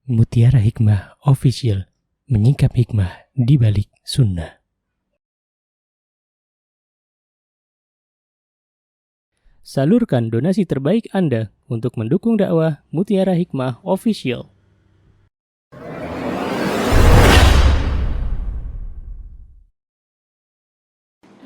Mutiara Hikmah Official, menyingkap hikmah di balik sunnah. Salurkan donasi terbaik Anda untuk mendukung dakwah Mutiara Hikmah Official.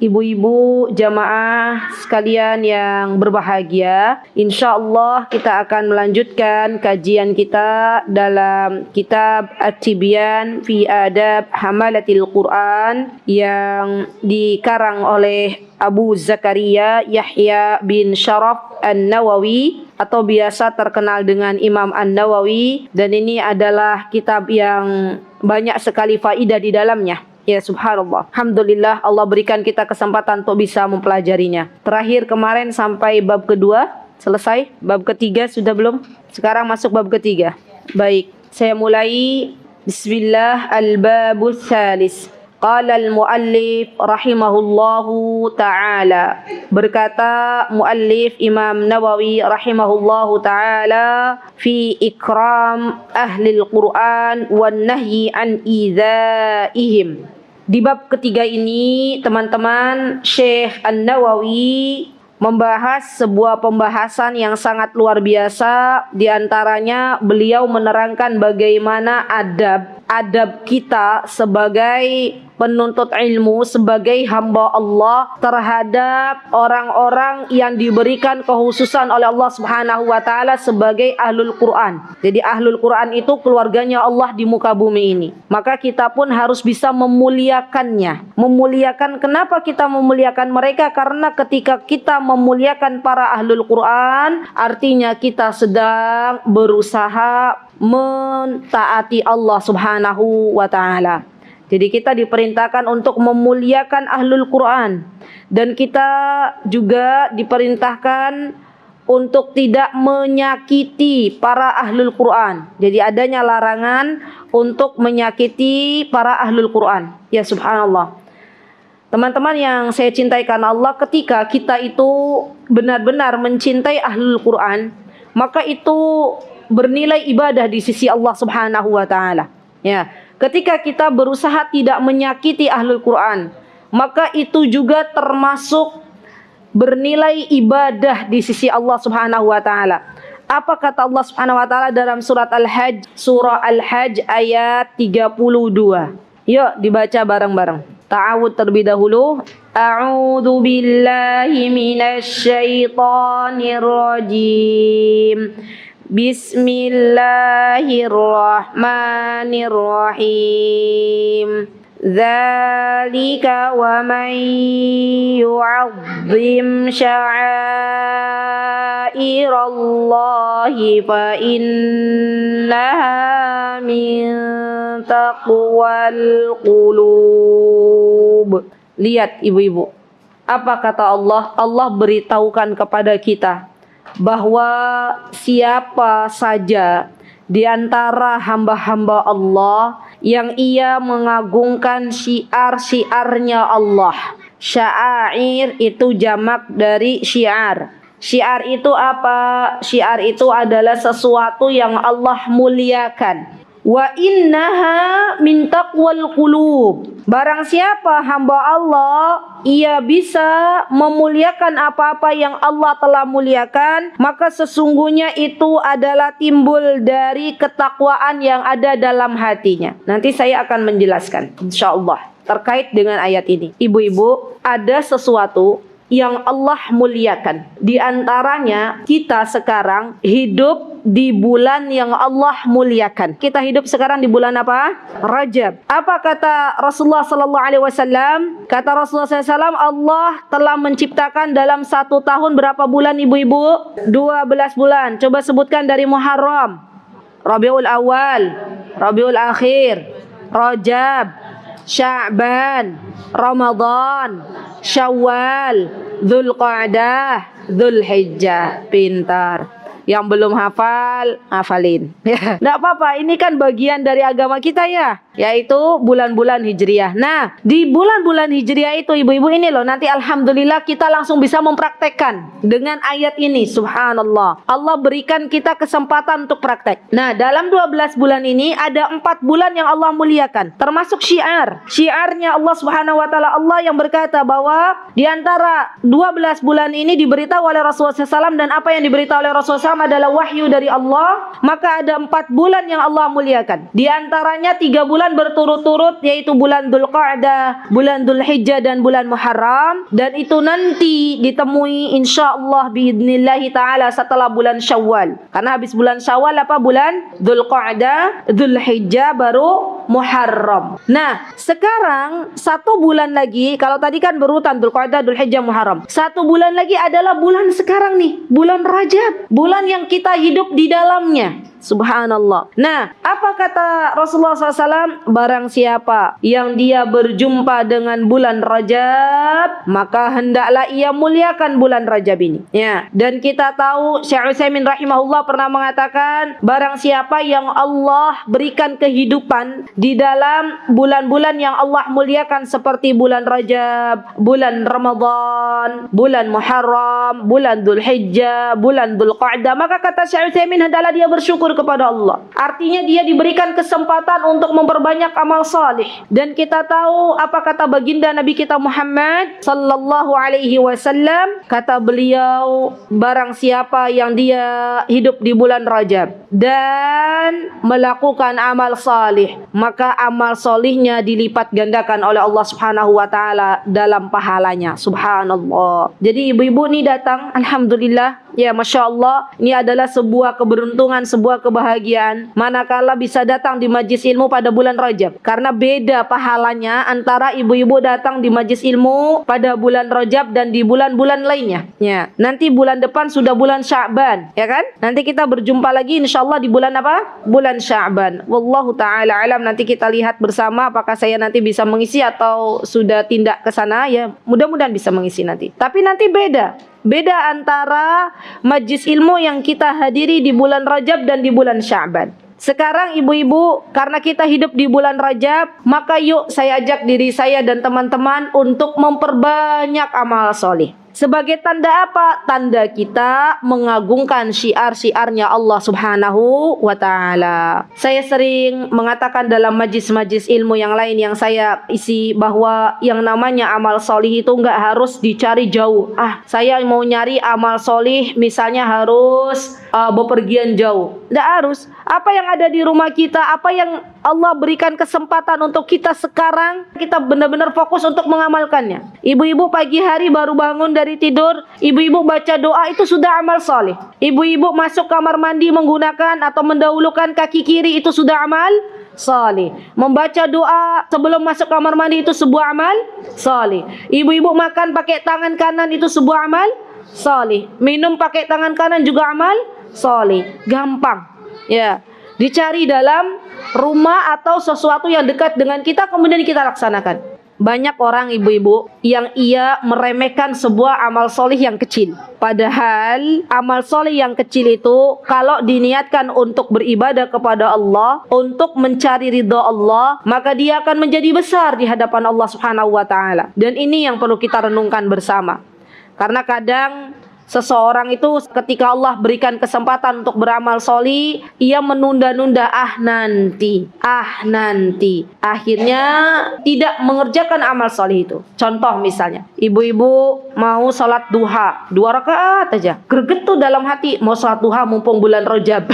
Ibu-ibu jamaah sekalian yang berbahagia, insya Allah kita akan melanjutkan kajian kita dalam kitab At-Tibyan fi Adab Hamalatil Quran yang dikarang oleh Abu Zakaria Yahya bin Sharaf An-Nawawi atau biasa terkenal dengan Imam An-Nawawi, dan ini adalah kitab yang banyak sekali faidah di dalamnya. Ya subhanallah, alhamdulillah Allah berikan kita kesempatan untuk bisa mempelajarinya. Terakhir kemarin sampai bab kedua selesai, bab ketiga sudah belum? Sekarang masuk bab ketiga. Baik, saya mulai. Bismillah, al-babus salis. Qala al-muallif rahimahullahu ta'ala. Berkata muallif Imam Nawawi rahimahullahu ta'ala fi ikram ahli al-Quran wan nahyi an idzaihim. Di bab ketiga ini teman-teman, Syekh An-Nawawi membahas sebuah pembahasan yang sangat luar biasa. Di antaranya beliau menerangkan bagaimana adab kita sebagai penuntut ilmu, sebagai hamba Allah terhadap orang-orang yang diberikan kekhususan oleh Allah Subhanahu wa taala sebagai ahlul Quran. Jadi ahlul Quran itu keluarganya Allah di muka bumi ini. Maka kita pun harus bisa memuliakannya. Memuliakan, kenapa kita memuliakan mereka? Karena ketika kita memuliakan para ahlul Quran, artinya kita sedang berusaha mentaati Allah Subhanahu wa taala. Jadi kita diperintahkan untuk memuliakan ahlul Quran, dan kita juga diperintahkan untuk tidak menyakiti para ahlul Quran. Jadi adanya larangan untuk menyakiti para ahlul Quran. Ya subhanallah. Teman-teman yang saya cintai karena Allah, ketika kita itu benar-benar mencintai ahlul Quran, maka itu bernilai ibadah di sisi Allah Subhanahu wa taala. Ya, ketika kita berusaha tidak menyakiti ahlul Quran, maka itu juga termasuk bernilai ibadah di sisi Allah Subhanahu wa taala. Apa kata Allah Subhanahu wa taala dalam surat Al-Hajj, surah Al-Hajj ayat 32. Yuk dibaca bareng-bareng. Ta'awud terlebih dahulu. A'udzu billahi minasy syaithanir rajim. Bismillahirrahmanirrahim. Dzalika wa man yu'azzim sya'airallahi fa innaha min taqwal qulub. Lihat ibu-ibu, apa kata Allah? Allah beritahukan kepada kita bahwa siapa saja di antara hamba-hamba Allah yang ia mengagungkan syiar-syiarnya Allah. Sya'air itu jamak dari syiar. Syiar itu apa? Syiar itu adalah sesuatu yang Allah muliakan. Wa innaha min taqwal qulub. Barang siapa hamba Allah, ia bisa memuliakan apa-apa yang Allah telah muliakan, maka sesungguhnya itu adalah timbul dari ketakwaan yang ada dalam hatinya. Nanti saya akan menjelaskan insyaallah terkait dengan ayat ini. Ibu-ibu, ada sesuatu yang Allah muliakan. Di antaranya kita sekarang hidup di bulan yang Allah muliakan. Kita hidup sekarang di bulan apa? Rajab. Apa kata Rasulullah sallallahu alaihi wasallam? Kata Rasulullah SAW, Allah telah menciptakan dalam satu tahun berapa bulan ibu-ibu? 12 bulan. Coba sebutkan dari Muharram, Rabiul Awal, Rabiul Akhir, Rajab, Sya'ban, Ramadan, Syawal, Dzulqa'dah, Dzulhijjah. Pintar. Yang belum hafal, hafalin. Nggak apa-apa, ini kan bagian dari agama kita ya. yaitu bulan-bulan Hijriah. Nah, di bulan-bulan Hijriah itu ibu-ibu ini loh, nanti alhamdulillah kita langsung bisa mempraktekkan dengan ayat ini. Subhanallah, Allah berikan kita kesempatan untuk praktek. Nah, dalam 12 bulan ini ada 4 bulan yang Allah muliakan, termasuk syiarnya Allah Subhanahu wa taala. Allah yang berkata bahwa di antara 12 bulan ini diberitahu oleh Rasulullah SAW, dan apa yang diberitahu oleh Rasulullah SAW adalah wahyu dari Allah. Maka ada 4 bulan yang Allah muliakan. Di antaranya 3 bulan berturut-turut, yaitu bulan Dzulqa'dah, bulan Dzulhijjah, dan bulan Muharram. Dan itu nanti ditemui insyaallah biidznillah ta'ala setelah bulan Syawal. Karena habis bulan Syawal apa? Bulan Dzulqa'dah, Dzulhijjah, baru Muharram. Nah, sekarang 1 bulan lagi, kalau tadi kan berurutan Dzulqa'dah, Dzulhijjah, Muharram. 1 bulan lagi adalah bulan sekarang nih, bulan Rajab, bulan yang kita hidup di dalamnya. Subhanallah. Nah, apa kata Rasulullah SAW? Barang siapa yang dia berjumpa dengan bulan Rajab, maka hendaklah ia muliakan bulan Rajab ini. Ya. Dan kita tahu Syekh Utsaimin rahimahullah pernah mengatakan, barang siapa yang Allah berikan kehidupan di dalam bulan-bulan yang Allah muliakan seperti bulan Rajab, bulan Ramadan, bulan Muharram, bulan Dzulhijjah, bulan Dzulqa'dah, maka kata Syekh Utsaimin hendaklah dia bersyukur kepada Allah. Artinya dia diberikan kesempatan untuk memperbanyak amal salih. Dan kita tahu apa kata baginda Nabi kita Muhammad sallallahu alaihi wasallam, kata beliau, barang siapa yang dia hidup di bulan Rajab dan melakukan amal salih, maka amal salihnya dilipat gandakan oleh Allah Subhanahu wa taala dalam pahalanya. Subhanallah. Jadi ibu-ibu nih datang, alhamdulillah, ya Masya Allah, ini adalah sebuah keberuntungan, sebuah kebahagiaan manakala bisa datang di majlis ilmu pada bulan Rajab. Karena beda pahalanya antara ibu-ibu datang di majlis ilmu pada bulan Rajab dan di bulan-bulan lainnya. Ya, nanti bulan depan sudah bulan Sya'ban, ya kan? Nanti kita berjumpa lagi insyaallah di bulan apa? Bulan Sya'ban. Wallahu taala alam. Nanti kita lihat bersama apakah saya nanti bisa mengisi atau sudah tindak ke sana, ya. Mudah-mudahan bisa mengisi nanti. Tapi nanti beda antara majlis ilmu yang kita hadiri di bulan Rajab dan di bulan Sya'ban. Sekarang ibu-ibu, karena kita hidup di bulan Rajab, maka yuk saya ajak diri saya dan teman-teman untuk memperbanyak amal soleh. Sebagai tanda apa? Tanda kita mengagungkan syiar-syiarnya Allah Subhanahu wa ta'ala. Saya sering mengatakan dalam majlis-majlis ilmu yang lain yang saya isi, bahwa yang namanya amal solih itu enggak harus dicari jauh. Saya mau nyari amal solih misalnya harus bepergian jauh. Enggak harus. Apa yang ada di rumah kita, apa yang Allah berikan kesempatan untuk kita sekarang, kita benar-benar fokus untuk mengamalkannya. Ibu-ibu pagi hari baru bangun dari tidur, ibu-ibu baca doa, itu sudah amal soleh. Ibu-ibu masuk kamar mandi menggunakan atau mendahulukan kaki kiri, itu sudah amal soleh. Membaca doa sebelum masuk kamar mandi itu sebuah amal soleh. Ibu-ibu makan pakai tangan kanan, itu sebuah amal soleh. Minum pakai tangan kanan juga amal soleh. Gampang, ya. Dicari dalam rumah atau sesuatu yang dekat dengan kita, kemudian kita laksanakan. Banyak orang ibu-ibu yang ia meremehkan sebuah amal solih yang kecil. Padahal amal solih yang kecil itu kalau diniatkan untuk beribadah kepada Allah, untuk mencari ridha Allah, maka dia akan menjadi besar di hadapan Allah Subhanahu wa ta'ala. Dan ini yang perlu kita renungkan bersama. Karena kadang seseorang itu ketika Allah berikan kesempatan untuk beramal soli, ia menunda-nunda, nanti. Akhirnya tidak mengerjakan amal soli itu. Contoh misalnya, ibu-ibu mau sholat duha 2 rakaat aja, greget tuh dalam hati, mau sholat duha mumpung bulan Rajab.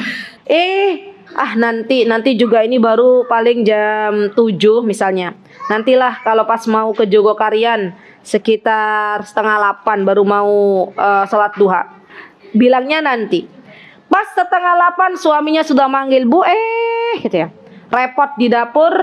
Nanti juga ini baru paling jam 7 misalnya. Nantilah kalau pas mau ke Jogokarian sekitar 7:30 baru mau sholat duha. Bilangnya nanti. Pas 7:30 suaminya sudah manggil, Bu, gitu ya. Repot di dapur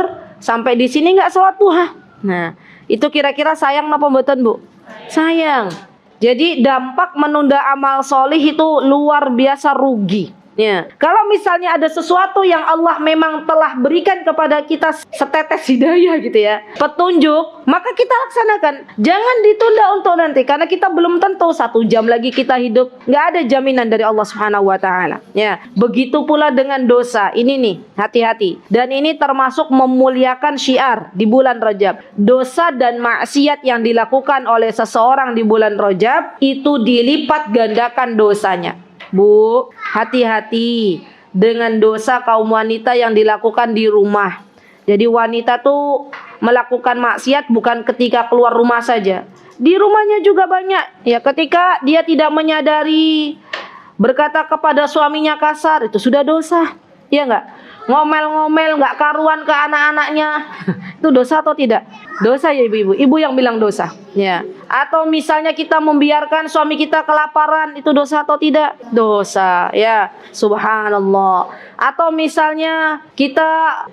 sampai di sini nggak sholat duha. Nah, itu kira-kira sayang apa mboten, Bu? Sayang. Jadi dampak menunda amal solih itu luar biasa rugi. Ya, kalau misalnya ada sesuatu yang Allah memang telah berikan kepada kita setetes hidayah gitu ya, petunjuk, maka kita laksanakan. Jangan ditunda untuk nanti, karena kita belum tentu 1 jam lagi kita hidup. Nggak ada jaminan dari Allah Subhanahu wa Ta'ala. Ya, begitu pula dengan dosa. Ini nih, hati-hati. Dan ini termasuk memuliakan syiar di bulan Rajab. Dosa dan maksiat yang dilakukan oleh seseorang di bulan Rajab itu dilipat gandakan dosanya. Bu, hati-hati dengan dosa kaum wanita yang dilakukan di rumah. Jadi wanita tuh melakukan maksiat bukan ketika keluar rumah saja. Di rumahnya juga banyak. Ya, ketika dia tidak menyadari, berkata kepada suaminya kasar, itu sudah dosa. Iya enggak? Ngomel-ngomel enggak karuan ke anak-anaknya. Itu dosa atau tidak? Dosa ya ibu-ibu. Ibu yang bilang dosa. Ya. Atau misalnya kita membiarkan suami kita kelaparan, itu dosa atau tidak? Dosa. Ya. Subhanallah. Atau misalnya kita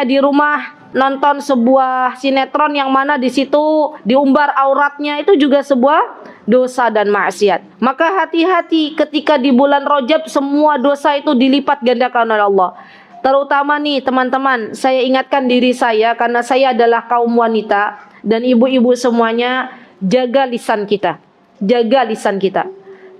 di rumah nonton sebuah sinetron yang mana di situ diumbar auratnya, itu juga sebuah dosa dan maksiat. Maka hati-hati ketika di bulan Rajab semua dosa itu dilipat gandakan oleh Allah. Terutama nih teman-teman, saya ingatkan diri saya karena saya adalah kaum wanita dan ibu-ibu semuanya, jaga lisan kita. Jaga lisan kita.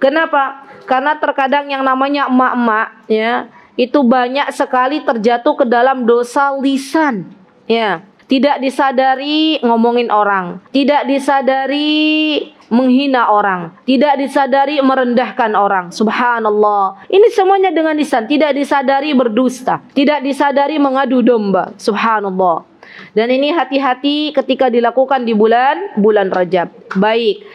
Kenapa? Karena terkadang yang namanya emak-emak ya, itu banyak sekali terjatuh ke dalam dosa lisan. Ya, tidak disadari ngomongin orang, tidak disadari menghina orang, tidak disadari merendahkan orang. Subhanallah. Ini semuanya dengan lisan, tidak disadari berdusta, tidak disadari mengadu domba. Subhanallah. Dan ini hati-hati ketika dilakukan di bulan Rajab. Baik.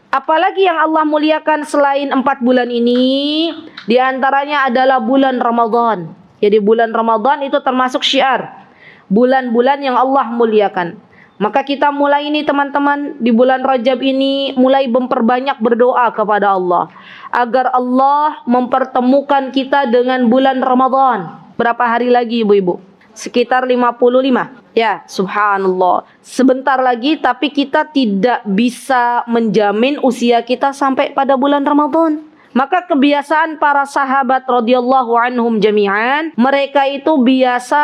Apalagi yang Allah muliakan selain 4 bulan ini, di antaranya adalah bulan Ramadan. Jadi bulan Ramadan itu termasuk syiar. Bulan-bulan yang Allah muliakan. Maka kita mulai ini teman-teman, di bulan Rajab ini mulai memperbanyak berdoa kepada Allah agar Allah mempertemukan kita dengan bulan Ramadan. Berapa hari lagi ibu-ibu? Sekitar 55. Ya, subhanallah. Sebentar lagi, tapi kita tidak bisa menjamin usia kita sampai pada bulan Ramadan. Maka kebiasaan para sahabat radhiyallahu anhum jami'an, mereka itu biasa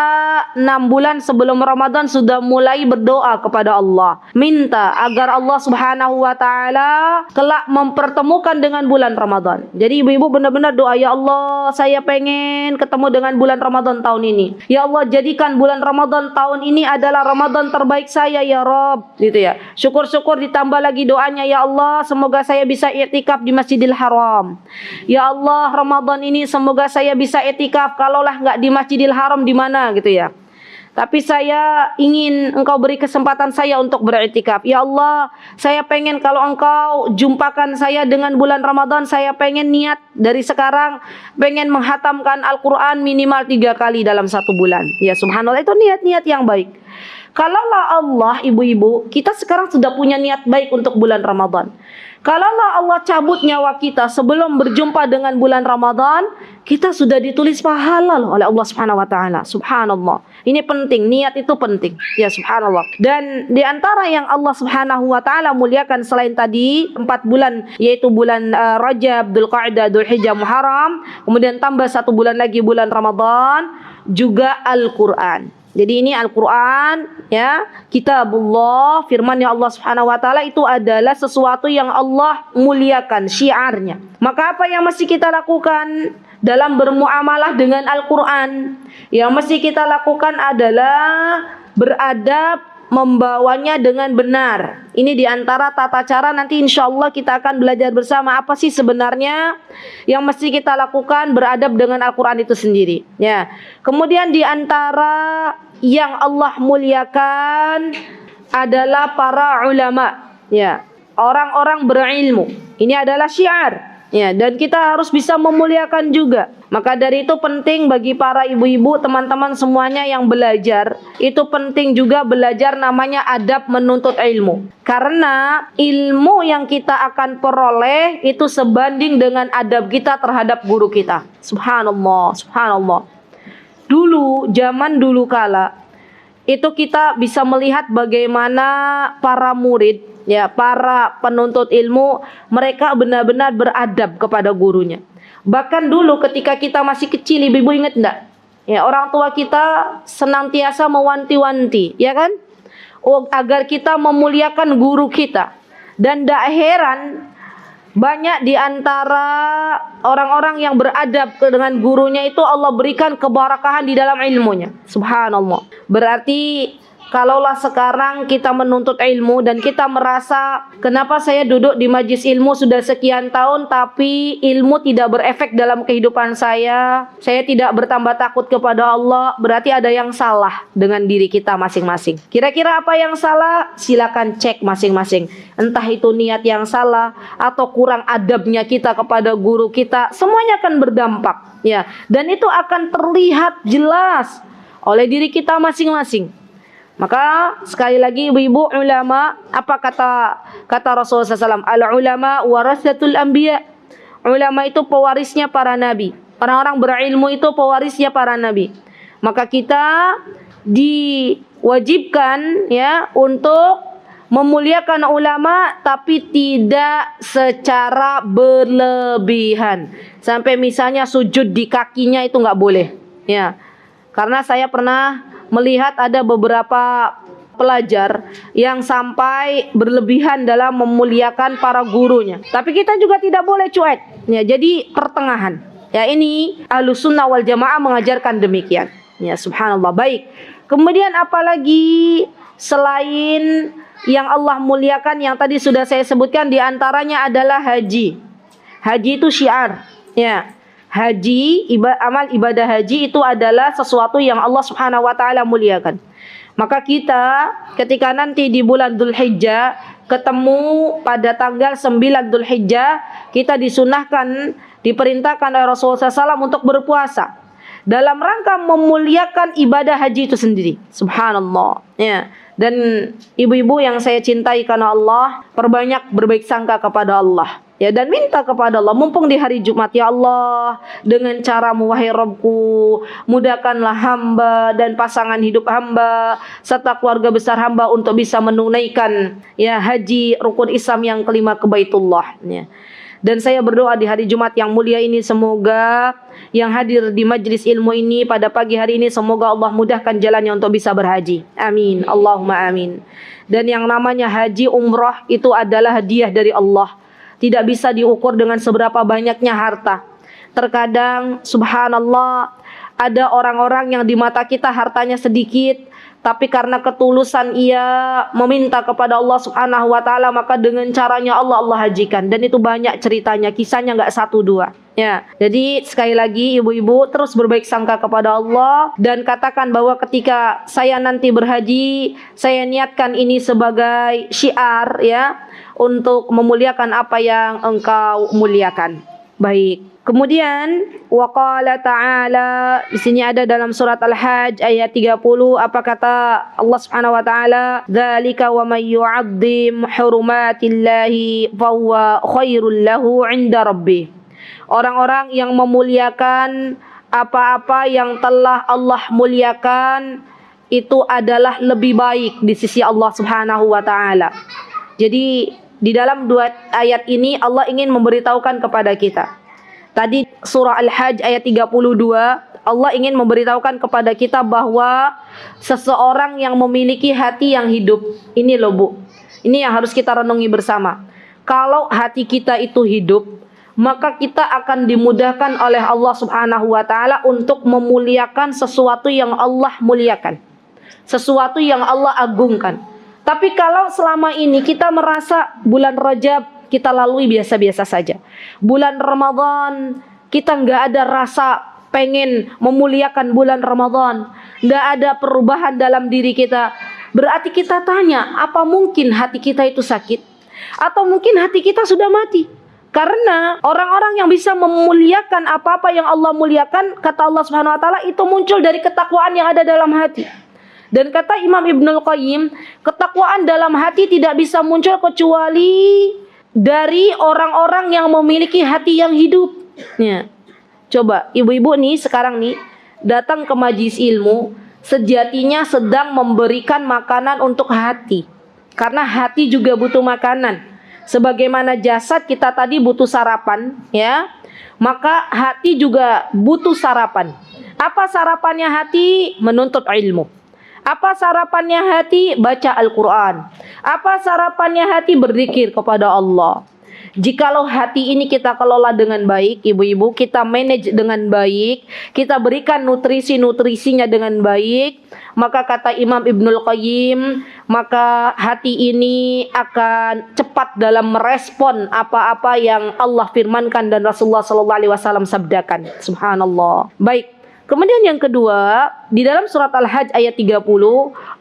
6 bulan sebelum Ramadan sudah mulai berdoa kepada Allah, minta agar Allah Subhanahu wa taala kelak mempertemukan dengan bulan Ramadan. Jadi ibu-ibu benar-benar doa, ya Allah, saya pengen ketemu dengan bulan Ramadan tahun ini. Ya Allah, jadikan bulan Ramadan tahun ini adalah Ramadan terbaik saya ya Rabb, gitu ya. Syukur-syukur ditambah lagi doanya, ya Allah, semoga saya bisa i'tikaf di Masjidil Haram. Ya Allah, Ramadan ini semoga saya bisa etikaf. Kalaulah nggak di Masjidil Haram, di mana gitu ya. Tapi saya ingin Engkau beri kesempatan saya untuk beretikaf. Ya Allah, saya pengen kalau Engkau jumpakan saya dengan bulan Ramadan, saya pengen niat dari sekarang pengen menghatamkan Al-Quran minimal 3 kali dalam 1 bulan. Ya subhanallah, itu niat-niat yang baik. Kalaulah Allah, ibu-ibu, kita sekarang sudah punya niat baik untuk bulan Ramadan. Kalaulah Allah cabut nyawa kita sebelum berjumpa dengan bulan Ramadan, kita sudah ditulis pahala loh oleh Allah Subhanahu wa taala. Subhanallah. Ini penting, niat itu penting. Ya subhanallah. Dan di antara yang Allah Subhanahu wa taala muliakan selain tadi 4 bulan, yaitu bulan Rajab, Dzulqa'dah, Dzulhijjah, Muharram, kemudian tambah 1 bulan lagi bulan Ramadan, juga Al-Qur'an. Jadi ini Al-Quran, ya, kitabullah, firman ya Allah Subhanahu wa taala, itu adalah sesuatu yang Allah muliakan, syiarnya. Maka apa yang mesti kita lakukan dalam bermuamalah dengan Al-Quran? Yang mesti kita lakukan adalah beradab, membawanya dengan benar. Ini diantara tata cara, nanti insya Allah kita akan belajar bersama apa sih sebenarnya yang mesti kita lakukan beradab dengan Al-Quran itu sendiri. Ya. Kemudian diantara yang Allah muliakan adalah para ulama, ya, orang-orang berilmu. Ini adalah syiar. Ya, dan kita harus bisa memuliakan juga. Maka dari itu penting bagi para ibu-ibu, teman-teman semuanya yang belajar, itu penting juga belajar namanya adab menuntut ilmu. Karena ilmu yang kita akan peroleh itu sebanding dengan adab kita terhadap guru kita. Subhanallah, subhanallah. Dulu, zaman dulu kala, itu kita bisa melihat bagaimana para murid, ya, para penuntut ilmu, mereka benar-benar beradab kepada gurunya. Bahkan dulu ketika kita masih kecil, ibu-ibu ingat enggak? Ya, orang tua kita senantiasa mewanti-wanti, ya kan? Agar kita memuliakan guru kita. Dan tidak heran banyak di antara orang-orang yang beradab dengan gurunya itu Allah berikan keberkahan di dalam ilmunya. Subhanallah. Berarti kalaulah sekarang kita menuntut ilmu dan kita merasa kenapa saya duduk di majlis ilmu sudah sekian tahun tapi ilmu tidak berefek dalam kehidupan saya tidak bertambah takut kepada Allah, berarti ada yang salah dengan diri kita masing-masing. Kira-kira apa yang salah? Silakan cek masing-masing. Entah itu niat yang salah atau kurang adabnya kita kepada guru kita, semuanya akan berdampak, ya. Dan itu akan terlihat jelas oleh diri kita masing-masing. Maka sekali lagi ibu-ibu, ulama, apa kata Rasulullah SAW? Al-ulama warasatul anbiya. Ulama itu pewarisnya para nabi. Orang-orang berilmu itu pewarisnya para nabi. Maka kita diwajibkan, ya, untuk memuliakan ulama, tapi tidak secara berlebihan. Sampai misalnya sujud di kakinya itu nggak boleh, ya. Karena saya pernah melihat ada beberapa pelajar yang sampai berlebihan dalam memuliakan para gurunya. Tapi kita juga tidak boleh cuek, ya. Jadi pertengahan. Ya, ini Ahlussunnah wal Jamaah mengajarkan demikian. Ya, subhanallah. Baik. Kemudian apalagi selain yang Allah muliakan yang tadi sudah saya sebutkan, di antaranya adalah haji. Haji itu syiar, ya. Haji, amal ibadah haji itu adalah sesuatu yang Allah Subhanahu wa taala muliakan. Maka kita ketika nanti di bulan Dzulhijjah ketemu pada tanggal 9 Dzulhijjah, kita disunahkan, diperintahkan oleh Rasulullah SAW untuk berpuasa dalam rangka memuliakan ibadah haji itu sendiri. Subhanallah, ya. Dan ibu-ibu yang saya cintai karena Allah, perbanyak berbaik sangka kepada Allah. Ya, dan minta kepada Allah, mumpung di hari Jumat, ya Allah, dengan caramu wahai Rabbku, mudahkanlah hamba dan pasangan hidup hamba serta keluarga besar hamba untuk bisa menunaikan, ya, haji rukun Islam yang kelima ke Baitullah, ya. Dan saya berdoa di hari Jumat yang mulia ini, semoga yang hadir di majlis ilmu ini pada pagi hari ini, semoga Allah mudahkan jalannya untuk bisa berhaji. Amin, Allahumma amin. Dan yang namanya haji umrah itu adalah hadiah dari Allah. Tidak bisa diukur dengan seberapa banyaknya harta. Terkadang subhanallah ada orang-orang yang di mata kita hartanya sedikit, tapi karena ketulusan ia meminta kepada Allah Subhanahu wa taala, maka dengan caranya Allah hajikan. Dan itu banyak ceritanya, kisahnya enggak satu dua. Ya, jadi sekali lagi ibu-ibu terus berbaik sangka kepada Allah dan katakan bahwa ketika saya nanti berhaji, saya niatkan ini sebagai syiar, ya, untuk memuliakan apa yang engkau muliakan. Baik. Kemudian waqala ta'ala, di sini ada dalam surat Al-Hajj ayat 30, apa kata Allah Subhanahu wa taala? Dzalika wa may yu'azzim hurumatillahi fahuwa khairul lahu 'inda rabbih. Orang-orang yang memuliakan apa-apa yang telah Allah muliakan itu adalah lebih baik di sisi Allah Subhanahu wa taala. Jadi di dalam dua ayat ini Allah ingin memberitahukan kepada kita. Tadi surah Al-Hajj ayat 32, Allah ingin memberitahukan kepada kita bahwa seseorang yang memiliki hati yang hidup, ini loh Bu, ini yang harus kita renungi bersama. Kalau hati kita itu hidup, maka kita akan dimudahkan oleh Allah Subhanahu wa taala untuk memuliakan sesuatu yang Allah muliakan, sesuatu yang Allah agungkan. Tapi kalau selama ini kita merasa bulan Rajab kita lalui biasa-biasa saja, bulan Ramadan kita nggak ada rasa pengen memuliakan bulan Ramadan, nggak ada perubahan dalam diri kita, berarti kita tanya, apa mungkin hati kita itu sakit? Atau mungkin hati kita sudah mati? Karena orang-orang yang bisa memuliakan apa-apa yang Allah muliakan, kata Allah Subhanahu wa taala, itu muncul dari ketakwaan yang ada dalam hati. Dan kata Imam Ibnul Qayyim, ketakwaan dalam hati tidak bisa muncul kecuali dari orang-orang yang memiliki hati yang hidup. Ya. Coba ibu-ibu nih sekarang nih datang ke majlis ilmu, sejatinya sedang memberikan makanan untuk hati. Karena hati juga butuh makanan. Sebagaimana jasad kita tadi butuh sarapan, ya. maka hati juga butuh sarapan. Apa sarapannya hati? Menuntut ilmu. Apa sarapannya hati? Baca Al-Quran. Apa sarapannya hati? Berzikir kepada Allah. Jikalau hati ini kita kelola dengan baik, ibu-ibu, kita manage dengan baik, kita berikan nutrisi-nutrisinya dengan baik, maka kata Imam Ibnul Qayyim, maka hati ini akan cepat dalam merespon apa-apa yang Allah firmankan dan Rasulullah SAW sabdakan. Subhanallah. Baik. Kemudian yang kedua, di dalam surat Al-Hajj ayat 30,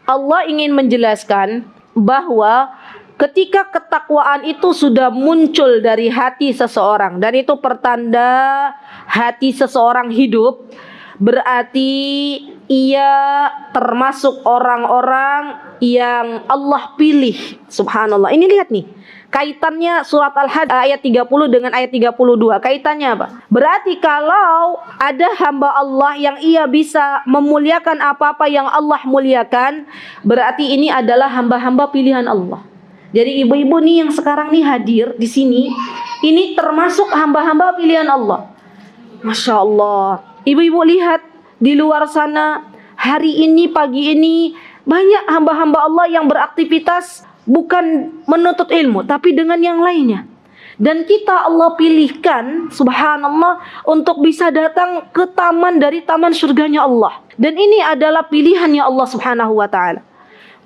Allah ingin menjelaskan bahwa ketika ketakwaan itu sudah muncul dari hati seseorang, dan itu pertanda hati seseorang hidup, berarti ia termasuk orang-orang yang Allah pilih. Subhanallah. Ini lihat nih, kaitannya surat Al-Hajj ayat 30 dengan ayat 32. Kaitannya apa? Berarti kalau ada hamba Allah yang ia bisa memuliakan apa-apa yang Allah muliakan, berarti ini adalah hamba-hamba pilihan Allah. Jadi ibu-ibu nih yang sekarang nih hadir di sini, ini termasuk hamba-hamba pilihan Allah. Masya Allah. Ibu-ibu lihat di luar sana, hari ini, pagi ini, banyak hamba-hamba Allah yang beraktivitas bukan menuntut ilmu, tapi dengan yang lainnya. Dan kita Allah pilihkan, subhanallah, untuk bisa datang ke taman dari taman surganya Allah. Dan ini adalah pilihannya Allah subhanahu wa ta'ala.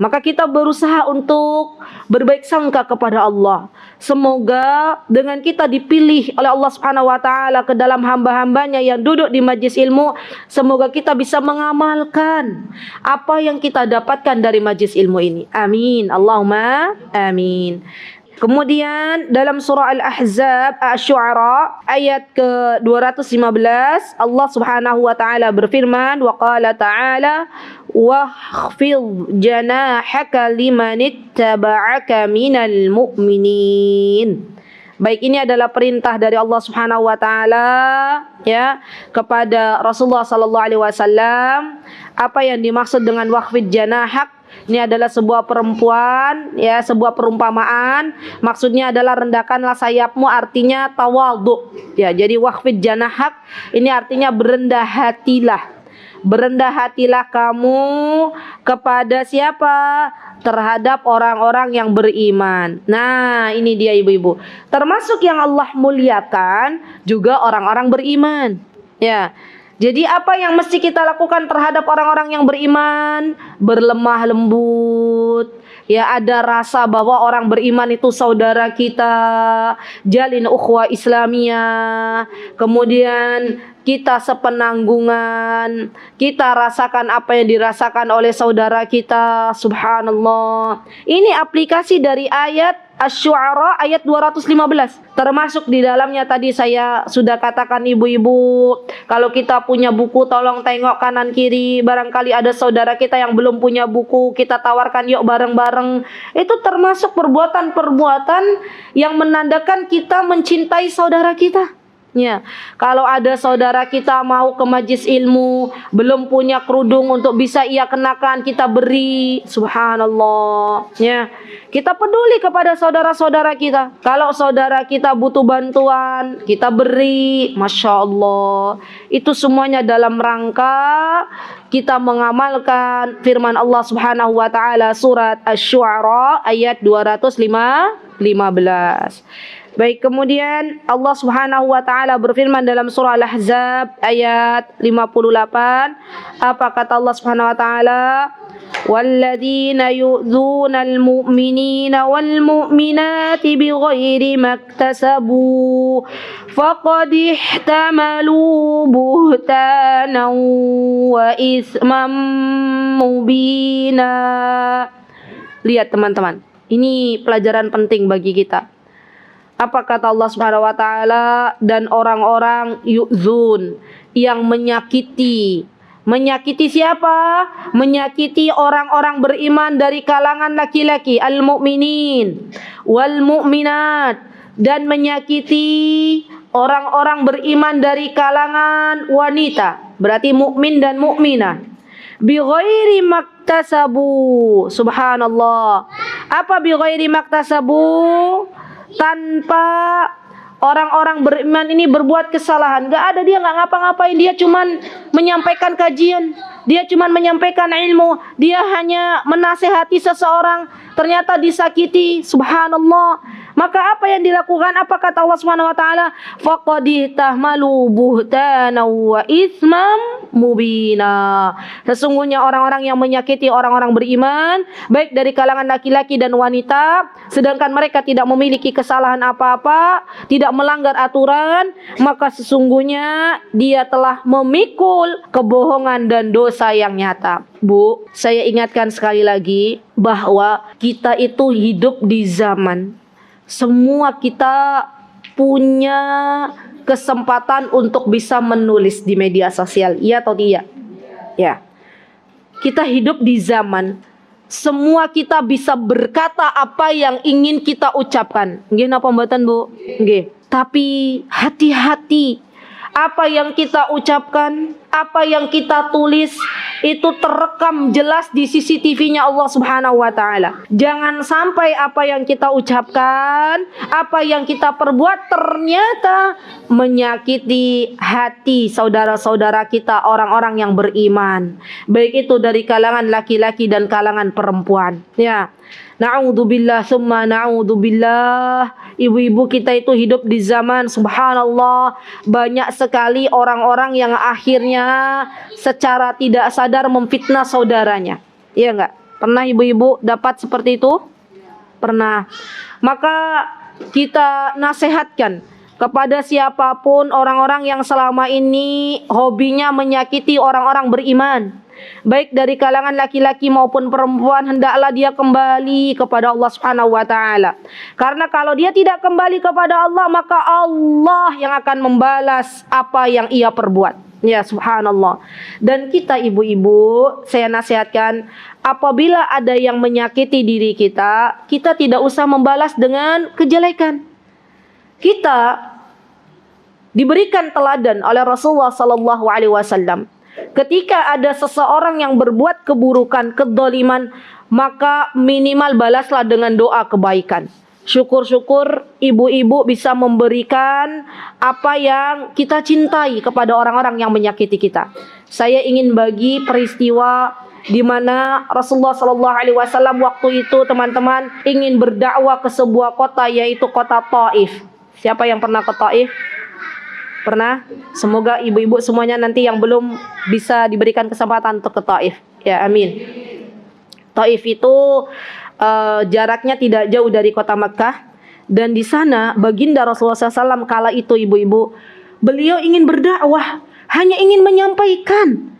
Maka kita berusaha untuk berbaik sangka kepada Allah. Semoga dengan kita dipilih oleh Allah Subhanahu wa taala ke dalam hamba-hambanya yang duduk di majlis ilmu, semoga kita bisa mengamalkan apa yang kita dapatkan dari majlis ilmu ini. Amin. Allahumma amin. Kemudian dalam surah Al-Ahzab Asy-Syu'ara ayat ke-215, Allah Subhanahu wa taala berfirman, wa qala ta'ala wakhfid janahaka limanittaba'aka minal mu'minin. Baik, ini adalah perintah dari Allah Subhanahu wa taala ya kepada Rasulullah sallallahu alaihi wasallam. Apa yang dimaksud dengan wakhfid janahak? Ini adalah sebuah perempuan, ya, sebuah perumpamaan. Maksudnya adalah rendahkanlah sayapmu, artinya tawadhu. Ya, jadi wakhfid janahak ini artinya berendah hatilah. Berendah hatilah kamu kepada siapa? Terhadap orang-orang yang beriman. Nah, ini dia ibu-ibu. Termasuk yang Allah muliakan juga orang-orang beriman. Ya. Jadi apa yang mesti kita lakukan terhadap orang-orang yang beriman? Berlemah lembut. Ya, ada rasa bahwa orang beriman itu saudara kita. Jalin ukhuwah Islamiyah. Kemudian kita sepenanggungan. Kita rasakan apa yang dirasakan oleh saudara kita. Subhanallah. Ini aplikasi dari ayat Asy-Syu'ara ayat 215. Termasuk di dalamnya tadi saya sudah katakan ibu-ibu, kalau kita punya buku tolong tengok kanan kiri, barangkali ada saudara kita yang belum punya buku, kita tawarkan yuk bareng-bareng. Itu termasuk perbuatan-perbuatan yang menandakan kita mencintai saudara kita. Ya, kalau ada saudara kita mau ke majlis ilmu, belum punya kerudung untuk bisa ia kenakan, kita beri. Subhanallah. Ya, kita peduli kepada saudara-saudara kita. Kalau saudara kita butuh bantuan, kita beri. Masya Allah. Itu semuanya dalam rangka kita mengamalkan firman Allah Subhanahu wa taala surat Asy-Syu'ara ayat 215. Baik, kemudian Allah Subhanahu wa taala berfirman dalam surah Al-Ahzab ayat 58. Apa kata Allah Subhanahu wa taala? Walladzina yu'dzunal mu'minina wal mu'minati bighairi maktasabu faqad ihtamalu buhtanan wa itsman mubina. Lihat teman-teman, ini pelajaran penting bagi kita. Apa kata Allah Subhanahu wa taala? Dan orang-orang yu'zun yang menyakiti. Menyakiti siapa? Menyakiti orang-orang beriman dari kalangan laki-laki, al-mu'minin wal mu'minat, dan menyakiti orang-orang beriman dari kalangan wanita, berarti mukmin dan mukminah. Bighairi maktasabu. Subhanallah. Apa bighairi maktasabu? Tanpa orang-orang beriman ini berbuat kesalahan. Gak ada, dia gak ngapa-ngapain. Dia cuman menyampaikan kajian, dia cuman menyampaikan ilmu, dia hanya menasehati seseorang, ternyata disakiti. Subhanallah. Maka apa yang dilakukan? Apa kata Allah Subhanahu wa taala? Faqad tahmalu buhtana wa itsman mubina. Sesungguhnya orang-orang yang menyakiti orang-orang beriman, baik dari kalangan laki-laki dan wanita, sedangkan mereka tidak memiliki kesalahan apa-apa, tidak melanggar aturan, maka sesungguhnya dia telah memikul kebohongan dan dosa yang nyata. Bu, saya ingatkan sekali lagi bahwa kita itu hidup di zaman semua kita punya kesempatan untuk bisa menulis di media sosial, iya atau tidak? Ya. Kita hidup di zaman semua kita bisa berkata apa yang ingin kita ucapkan. Nggih napa mboten, Bu? Nggih. Tapi hati-hati. Apa yang kita ucapkan, apa yang kita tulis itu terekam jelas di CCTV-nya Allah Subhanahu wa taala. Jangan sampai apa yang kita ucapkan, apa yang kita perbuat ternyata menyakiti hati saudara-saudara kita, orang-orang yang beriman. Baik itu dari kalangan laki-laki dan kalangan perempuan. Ya. Na'udzubillah summa na'udzubillah. Ibu-ibu kita itu hidup di zaman subhanallah banyak sekali orang-orang yang akhirnya secara tidak sadar memfitnah saudaranya. Iya enggak? Pernah ibu-ibu dapat seperti itu? Pernah. Maka kita nasihatkan kepada siapapun orang-orang yang selama ini hobinya menyakiti orang-orang beriman, baik dari kalangan laki-laki maupun perempuan, hendaklah dia kembali kepada Allah Subhanahu wa taala. Karena kalau dia tidak kembali kepada Allah, maka Allah yang akan membalas apa yang ia perbuat. Ya, subhanallah. Dan kita ibu-ibu, saya nasihatkan, apabila ada yang menyakiti diri kita, kita tidak usah membalas dengan kejelekan. Kita diberikan teladan oleh Rasulullah sallallahu alaihi wasallam. Ketika ada seseorang yang berbuat keburukan, kedzaliman, maka minimal balaslah dengan doa kebaikan. Syukur-syukur ibu-ibu bisa memberikan apa yang kita cintai kepada orang-orang yang menyakiti kita. Saya ingin bagi peristiwa di mana Rasulullah sallallahu alaihi wasallam waktu itu, teman-teman, ingin berdakwah ke sebuah kota, yaitu kota Taif. Siapa yang pernah ke Taif? Pernah? Semoga ibu-ibu semuanya nanti yang belum bisa diberikan kesempatan untuk ke Taif. Ya, amin. Taif itu jaraknya tidak jauh dari kota Makkah, dan di sana baginda Rasulullah SAW kala itu ibu-ibu, beliau ingin berdakwah, hanya ingin menyampaikan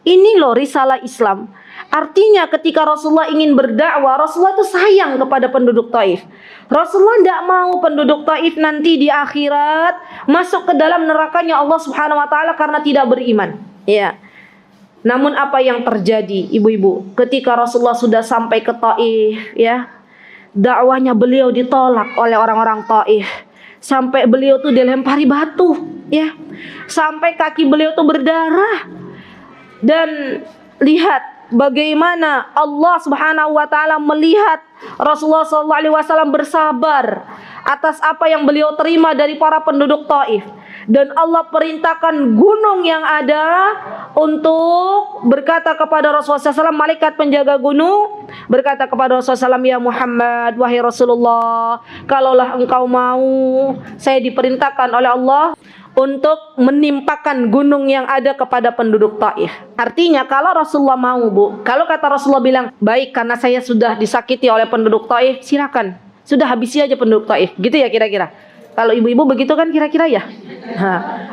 ini loh risalah Islam. Artinya ketika Rasulullah ingin berdakwah, Rasulullah itu sayang kepada penduduk Taif. Rasulullah tidak mau penduduk Taif nanti di akhirat masuk ke dalam nerakanya Allah Subhanahu wa taala karena tidak beriman. Ya. Namun apa yang terjadi ibu-ibu? Ketika Rasulullah sudah sampai ke Taif, ya, dakwahnya beliau ditolak oleh orang-orang Taif. Sampai beliau tuh dilempari batu, ya. Sampai kaki beliau tuh berdarah. Dan lihat bagaimana Allah Subhanahu wa taala melihat Rasulullah sallallahu alaihi wasallam bersabar atas apa yang beliau terima dari para penduduk Taif. Dan Allah perintahkan gunung yang ada untuk berkata kepada Rasulullah SAW, malaikat penjaga gunung berkata kepada Rasulullah SAW, ya Muhammad, wahai Rasulullah, kalaulah engkau mau, saya diperintahkan oleh Allah untuk menimpakan gunung yang ada kepada penduduk Taif. Artinya kalau Rasulullah mau, Bu, kalau kata Rasulullah bilang, baik karena saya sudah disakiti oleh penduduk Taif, silakan, sudah habisi aja penduduk Taif, gitu ya kira-kira. Kalau ibu-ibu begitu kan kira-kira ya.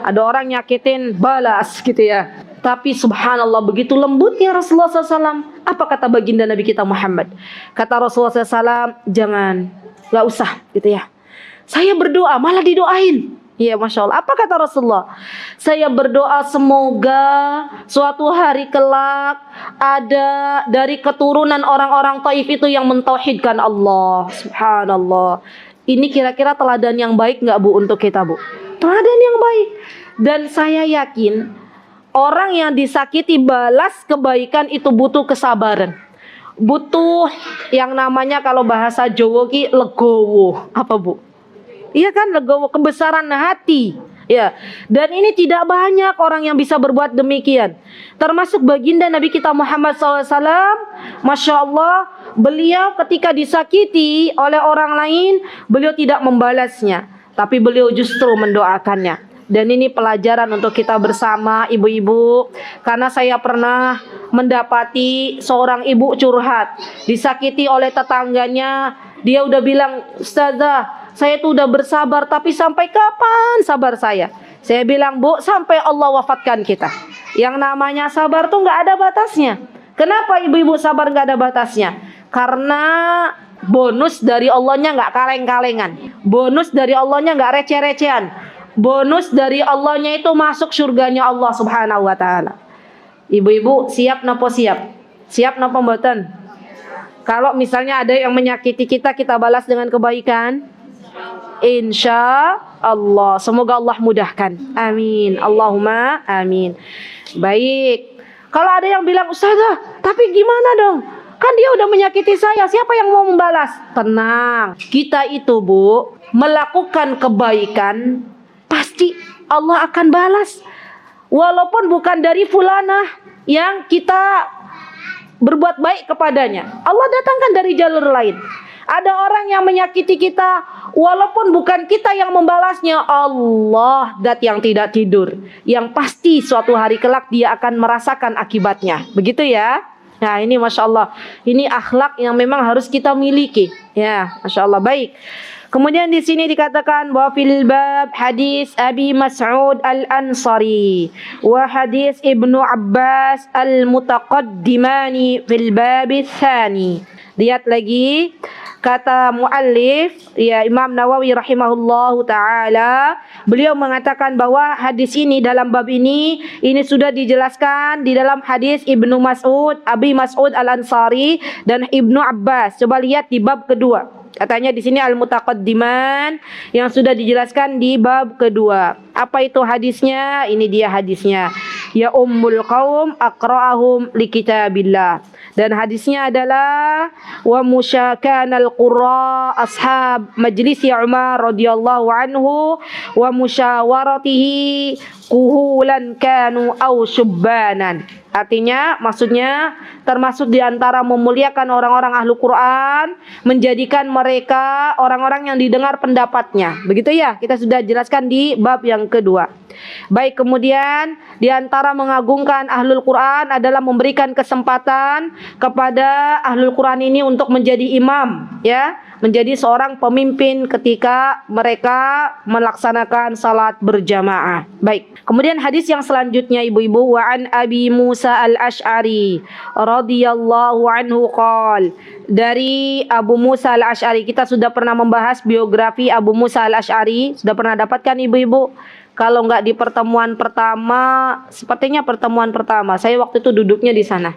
Ada orang nyakitin, balas gitu ya. Tapi subhanallah begitu lembutnya Rasulullah SAW. Apa kata baginda Nabi kita Muhammad? Kata Rasulullah SAW, jangan, gak usah gitu ya. Saya berdoa malah didoain. Ya, Masya Allah. Apa kata Rasulullah? Saya berdoa semoga suatu hari kelak ada dari keturunan orang-orang Taif itu yang mentauhidkan Allah. Subhanallah. Ini kira-kira teladan yang baik nggak, Bu, untuk kita, Bu? Teladan yang baik. Dan saya yakin orang yang disakiti balas kebaikan itu butuh kesabaran. Butuh yang namanya kalau bahasa Jawa ki legowo. Apa, Bu? Iya kan, legowo, kebesaran hati. Ya, dan ini tidak banyak orang yang bisa berbuat demikian. Termasuk baginda Nabi kita Muhammad SAW. Masya Allah, beliau ketika disakiti oleh orang lain, beliau tidak membalasnya, tapi beliau justru mendoakannya. Dan ini pelajaran untuk kita bersama ibu-ibu. Karena saya pernah mendapati seorang ibu curhat, disakiti oleh tetangganya. Dia udah bilang, "Ustazah, saya tuh udah bersabar, tapi sampai kapan sabar saya?" Saya bilang, "Bu, sampai Allah wafatkan kita." Yang namanya sabar tuh nggak ada batasnya. Kenapa ibu-ibu sabar nggak ada batasnya? Karena bonus dari Allahnya nggak kaleng-kalengan. Bonus dari Allahnya nggak receh-recehan. Bonus dari Allahnya itu masuk surganya Allah Subhanahu wa ta'ala. Ibu-ibu siap napa siap? Siap napa mboten? Kalau misalnya ada yang menyakiti kita, kita balas dengan kebaikan. Insya Allah. Semoga Allah mudahkan. Amin. Allahumma amin. Baik. Kalau ada yang bilang, "Ustazah, tapi gimana dong? Kan dia udah menyakiti saya. Siapa yang mau membalas?" Tenang. Kita itu, Bu, melakukan kebaikan, pasti Allah akan balas. Walaupun bukan dari fulanah yang kita berbuat baik kepadanya, Allah datangkan dari jalur lain. Ada orang yang menyakiti kita, walaupun bukan kita yang membalasnya, Allah, zat yang tidak tidur, yang pasti suatu hari kelak dia akan merasakan akibatnya. Begitu ya. Nah, ini Masya Allah, ini akhlak yang memang harus kita miliki. Ya, Masya Allah. Baik. Kemudian di sini dikatakan bahwa fil bab hadis Abi Mas'ud Al-Ansari wa hadis Ibnu Abbas al-mutaqaddimani fil bab tsani. Lihat lagi kata muallif, ya, Imam Nawawi rahimahullahu taala, beliau mengatakan bahwa hadis ini dalam bab ini sudah dijelaskan di dalam hadis Ibnu Mas'ud, Abi Mas'ud Al-Ansari dan Ibnu Abbas. Coba lihat di bab kedua. Katanya di sini al-mutaqaddiman yang sudah dijelaskan di bab kedua. Apa itu hadisnya? Ini dia hadisnya. Ya ummul qaum aqra'ahum li kitabillah. Dan hadisnya adalah wa musyakanal qurra ashab majlisi Umar radhiyallahu anhu wa musyawaratihi kuhulan kanu au syubbanan. Artinya, maksudnya termasuk di antara memuliakan orang-orang ahlu Quran, menjadikan mereka orang-orang yang didengar pendapatnya. Begitu ya, kita sudah jelaskan di bab yang kedua. Baik, kemudian di antara mengagungkan ahlul Quran adalah memberikan kesempatan kepada ahlul Quran ini untuk menjadi imam, ya, menjadi seorang pemimpin ketika mereka melaksanakan salat berjamaah. Baik, kemudian hadis yang selanjutnya ibu-ibu, wa an Abi Musa al-Ash'ari radhiyallahu anhu qol, dari Abu Musa al-Ash'ari. Kita sudah pernah membahas biografi Abu Musa al-Ash'ari, sudah pernah dapatkan ibu-ibu? Kalau enggak di pertemuan pertama, sepertinya pertemuan pertama, saya waktu itu duduknya di sana.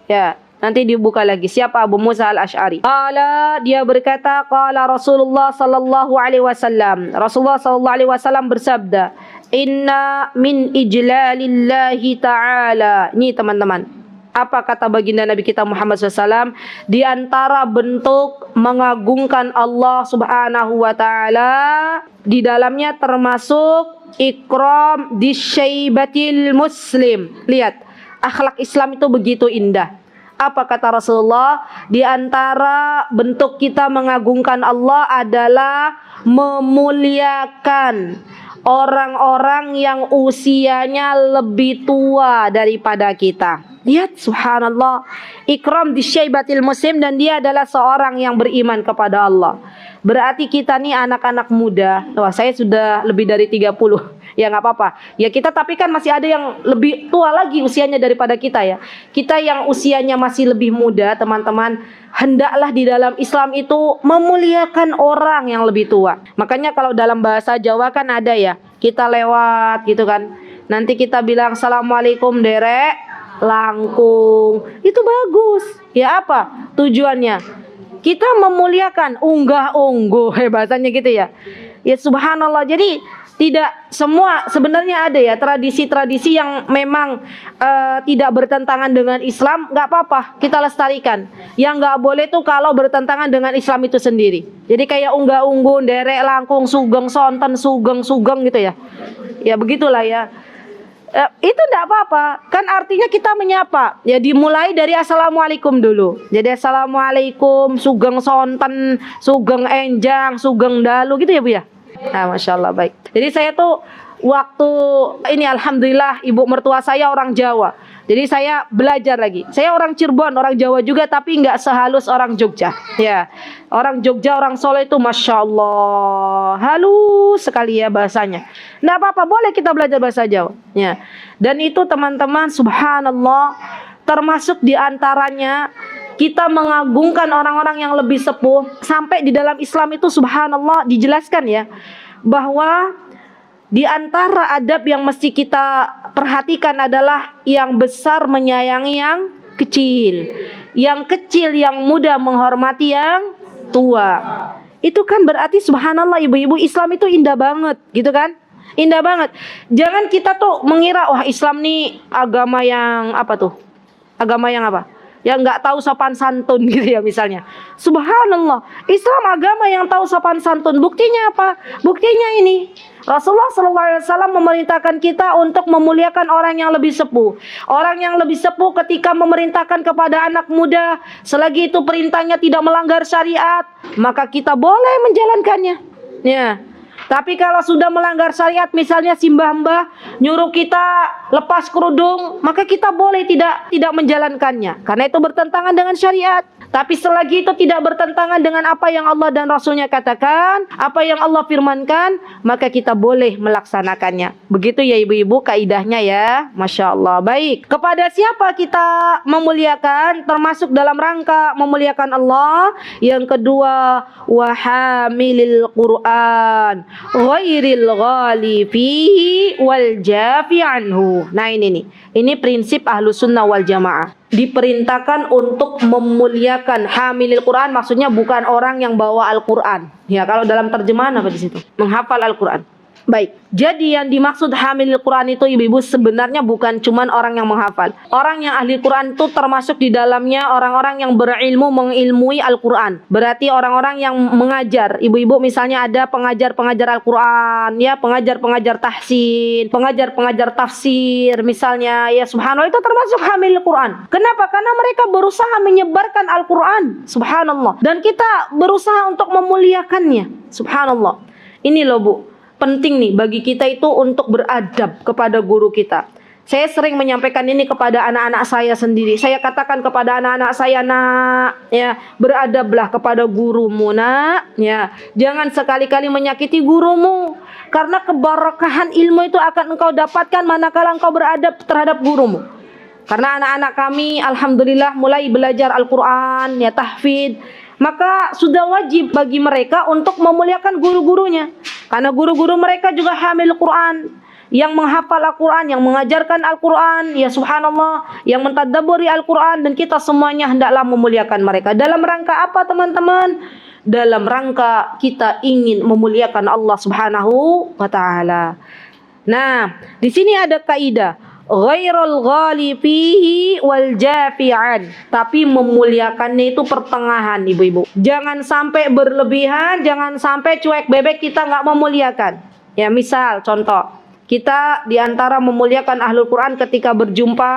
Ya, nanti dibuka lagi. Siapa Abu Musa al-Ash'ari? Qala, dia berkata, qala Rasulullah sallallahu alaihi wasallam. Rasulullah sallallahu alaihi wasallam bersabda, "Inna min ijlalillahi ta'ala." Ini teman-teman, apa kata baginda Nabi kita Muhammad SAW? Di antara bentuk mengagungkan Allah Subhanahu wa ta'ala, di dalamnya termasuk ikram disyaibatil muslim. Lihat, akhlak Islam itu begitu indah. Apa kata Rasulullah? Di antara bentuk kita mengagungkan Allah adalah memuliakan orang-orang yang usianya lebih tua daripada kita. Lihat, subhanallah, ikram disyaibatil muslim, dan dia adalah seorang yang beriman kepada Allah. Berarti kita nih anak-anak muda. Wah, saya sudah lebih dari 30. Ya nggak apa-apa. Ya kita, tapi kan masih ada yang lebih tua lagi usianya daripada kita ya. Kita yang usianya masih lebih muda, teman-teman, hendaklah di dalam Islam itu memuliakan orang yang lebih tua. Makanya kalau dalam bahasa Jawa kan ada ya, kita lewat gitu kan, nanti kita bilang assalamualaikum derek langkung. Itu bagus. Ya apa tujuannya? Kita memuliakan, unggah-ungguh, bahasanya gitu ya. Ya subhanallah. Jadi Tidak semua, sebenarnya ada ya tradisi-tradisi yang memang tidak bertentangan dengan Islam, nggak apa-apa, kita lestarikan. Yang nggak boleh tuh kalau bertentangan dengan Islam itu sendiri. Jadi kayak unggah-unggun, derek langkung, sugeng sonten, sugeng gitu ya. Ya begitulah ya. Itu enggak apa-apa, kan artinya kita menyapa. Ya dimulai dari assalamualaikum dulu. Jadi assalamualaikum, sugeng sonten, sugeng enjang, sugeng dalu gitu ya Bu ya. Nah, Masya Allah, baik. Jadi saya tuh waktu ini alhamdulillah ibu mertua saya orang Jawa. Jadi saya belajar lagi. Saya orang Cirebon, orang Jawa juga, tapi nggak sehalus orang Jogja. Ya, orang Jogja, orang Solo itu Masya Allah halus sekali ya bahasanya. Nggak apa-apa, boleh kita belajar bahasa Jawa. Ya, dan itu teman-teman, subhanallah, termasuk diantaranya kita mengagungkan orang-orang yang lebih sepuh. Sampai di dalam Islam itu subhanallah dijelaskan ya, bahwa di antara adab yang mesti kita perhatikan adalah yang besar menyayangi yang kecil, yang kecil yang muda menghormati yang tua. Itu kan berarti subhanallah ibu-ibu, Islam itu indah banget gitu kan? Indah banget. Jangan kita tuh mengira wah Islam nih agama yang apa tuh? Agama yang apa? Yang nggak tahu sopan santun gitu ya misalnya. Subhanallah, Islam agama yang tahu sopan santun. Buktinya apa? Buktinya ini, Rasulullah SAW memerintahkan kita untuk memuliakan orang yang lebih sepuh. Orang yang lebih sepuh ketika memerintahkan kepada anak muda, selagi itu perintahnya tidak melanggar syariat, maka kita boleh menjalankannya. Ya. Tapi kalau sudah melanggar syariat, misalnya si mbah-mbah nyuruh kita lepas kerudung, maka kita boleh tidak menjalankannya, karena itu bertentangan dengan syariat. Tapi selagi itu tidak bertentangan dengan apa yang Allah dan Rasulnya katakan, apa yang Allah firmankan, maka kita boleh melaksanakannya. Begitu ya ibu-ibu kaidahnya ya. Masya Allah. Baik, kepada siapa kita memuliakan? Termasuk dalam rangka memuliakan Allah. Yang kedua, wahamilil Quran ghairil ghali fihi wal jafi anhu. Nah ini nih, ini prinsip ahlu sunnah wal jamaah. Diperintahkan untuk memuliakan hamilil Quran, maksudnya bukan orang yang bawa Al-Quran. Ya, kalau dalam terjemahan apa di situ? Menghafal Al-Quran. Baik, jadi yang dimaksud hamilil Quran itu ibu-ibu sebenarnya bukan cuman orang yang menghafal. Orang yang ahli Quran itu termasuk di dalamnya orang-orang yang berilmu mengilmui Al-Quran. Berarti orang-orang yang mengajar. Ibu-ibu misalnya ada pengajar-pengajar Al-Quran, ya pengajar-pengajar tahsin, pengajar-pengajar tafsir misalnya, ya subhanallah, itu termasuk hamilil Quran. Kenapa? Karena mereka berusaha menyebarkan Al-Quran, subhanallah. Dan kita berusaha untuk memuliakannya, subhanallah. Ini loh Bu, penting nih bagi kita itu untuk beradab kepada guru kita. Saya sering menyampaikan ini kepada anak-anak saya sendiri. Saya katakan kepada anak-anak saya, nak, ya, beradablah kepada gurumu, nak, ya. Jangan sekali-kali menyakiti gurumu, karena keberkahan ilmu itu akan engkau dapatkan manakala engkau beradab terhadap gurumu. Karena anak-anak kami alhamdulillah mulai belajar Al-Quran, ya, tahfidz. Maka sudah wajib bagi mereka untuk memuliakan guru-gurunya. Karena guru-guru mereka juga hamil Quran, yang menghafal Al-Quran, yang mengajarkan Al-Quran, ya subhanallah, yang mentadabburi Al-Quran, dan kita semuanya hendaklah memuliakan mereka. Dalam rangka apa teman-teman? Dalam rangka kita ingin memuliakan Allah Subhanahu wa taala. Nah, di sini ada kaidah ghairul ghali fihi wal jafi'an. Tapi memuliakannya itu pertengahan ibu-ibu. Jangan sampai berlebihan, jangan sampai cuek bebek kita nggak memuliakan. Ya misal contoh, kita diantara memuliakan ahlul Quran ketika berjumpa,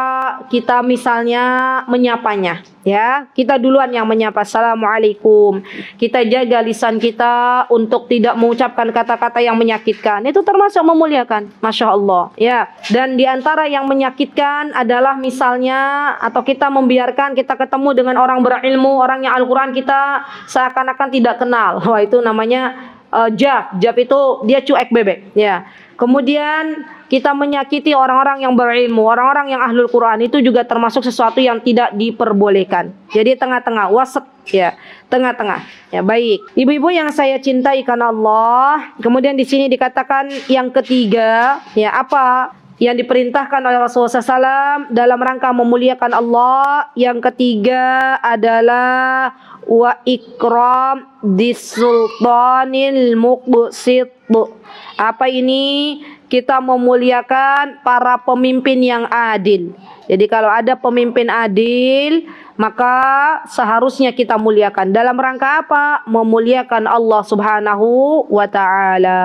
kita misalnya menyapanya, ya, kita duluan yang menyapa, assalamualaikum. Kita jaga lisan kita untuk tidak mengucapkan kata-kata yang menyakitkan. Itu termasuk memuliakan, masya Allah, ya. Dan diantara yang menyakitkan adalah misalnya, atau kita membiarkan kita ketemu dengan orang berilmu, orang yang Al-Quran kita seakan-akan tidak kenal. Wah, itu namanya jaf itu dia cuek bebek, ya. Kemudian kita menyakiti orang-orang yang berilmu, orang-orang yang ahlul Quran, itu juga termasuk sesuatu yang tidak diperbolehkan. Jadi tengah-tengah, wasat, ya, tengah-tengah. Ya, baik. Ibu-ibu yang saya cintai karena Allah. Kemudian di sini dikatakan yang ketiga, ya, apa yang diperintahkan oleh Rasulullah SAW dalam rangka memuliakan Allah. Yang ketiga adalah wa ikram disultanil muqsit. Bu, apa ini? Kita memuliakan para pemimpin yang adil. Jadi kalau ada pemimpin adil, maka seharusnya kita muliakan. Dalam rangka apa? Memuliakan Allah Subhanahu wa taala.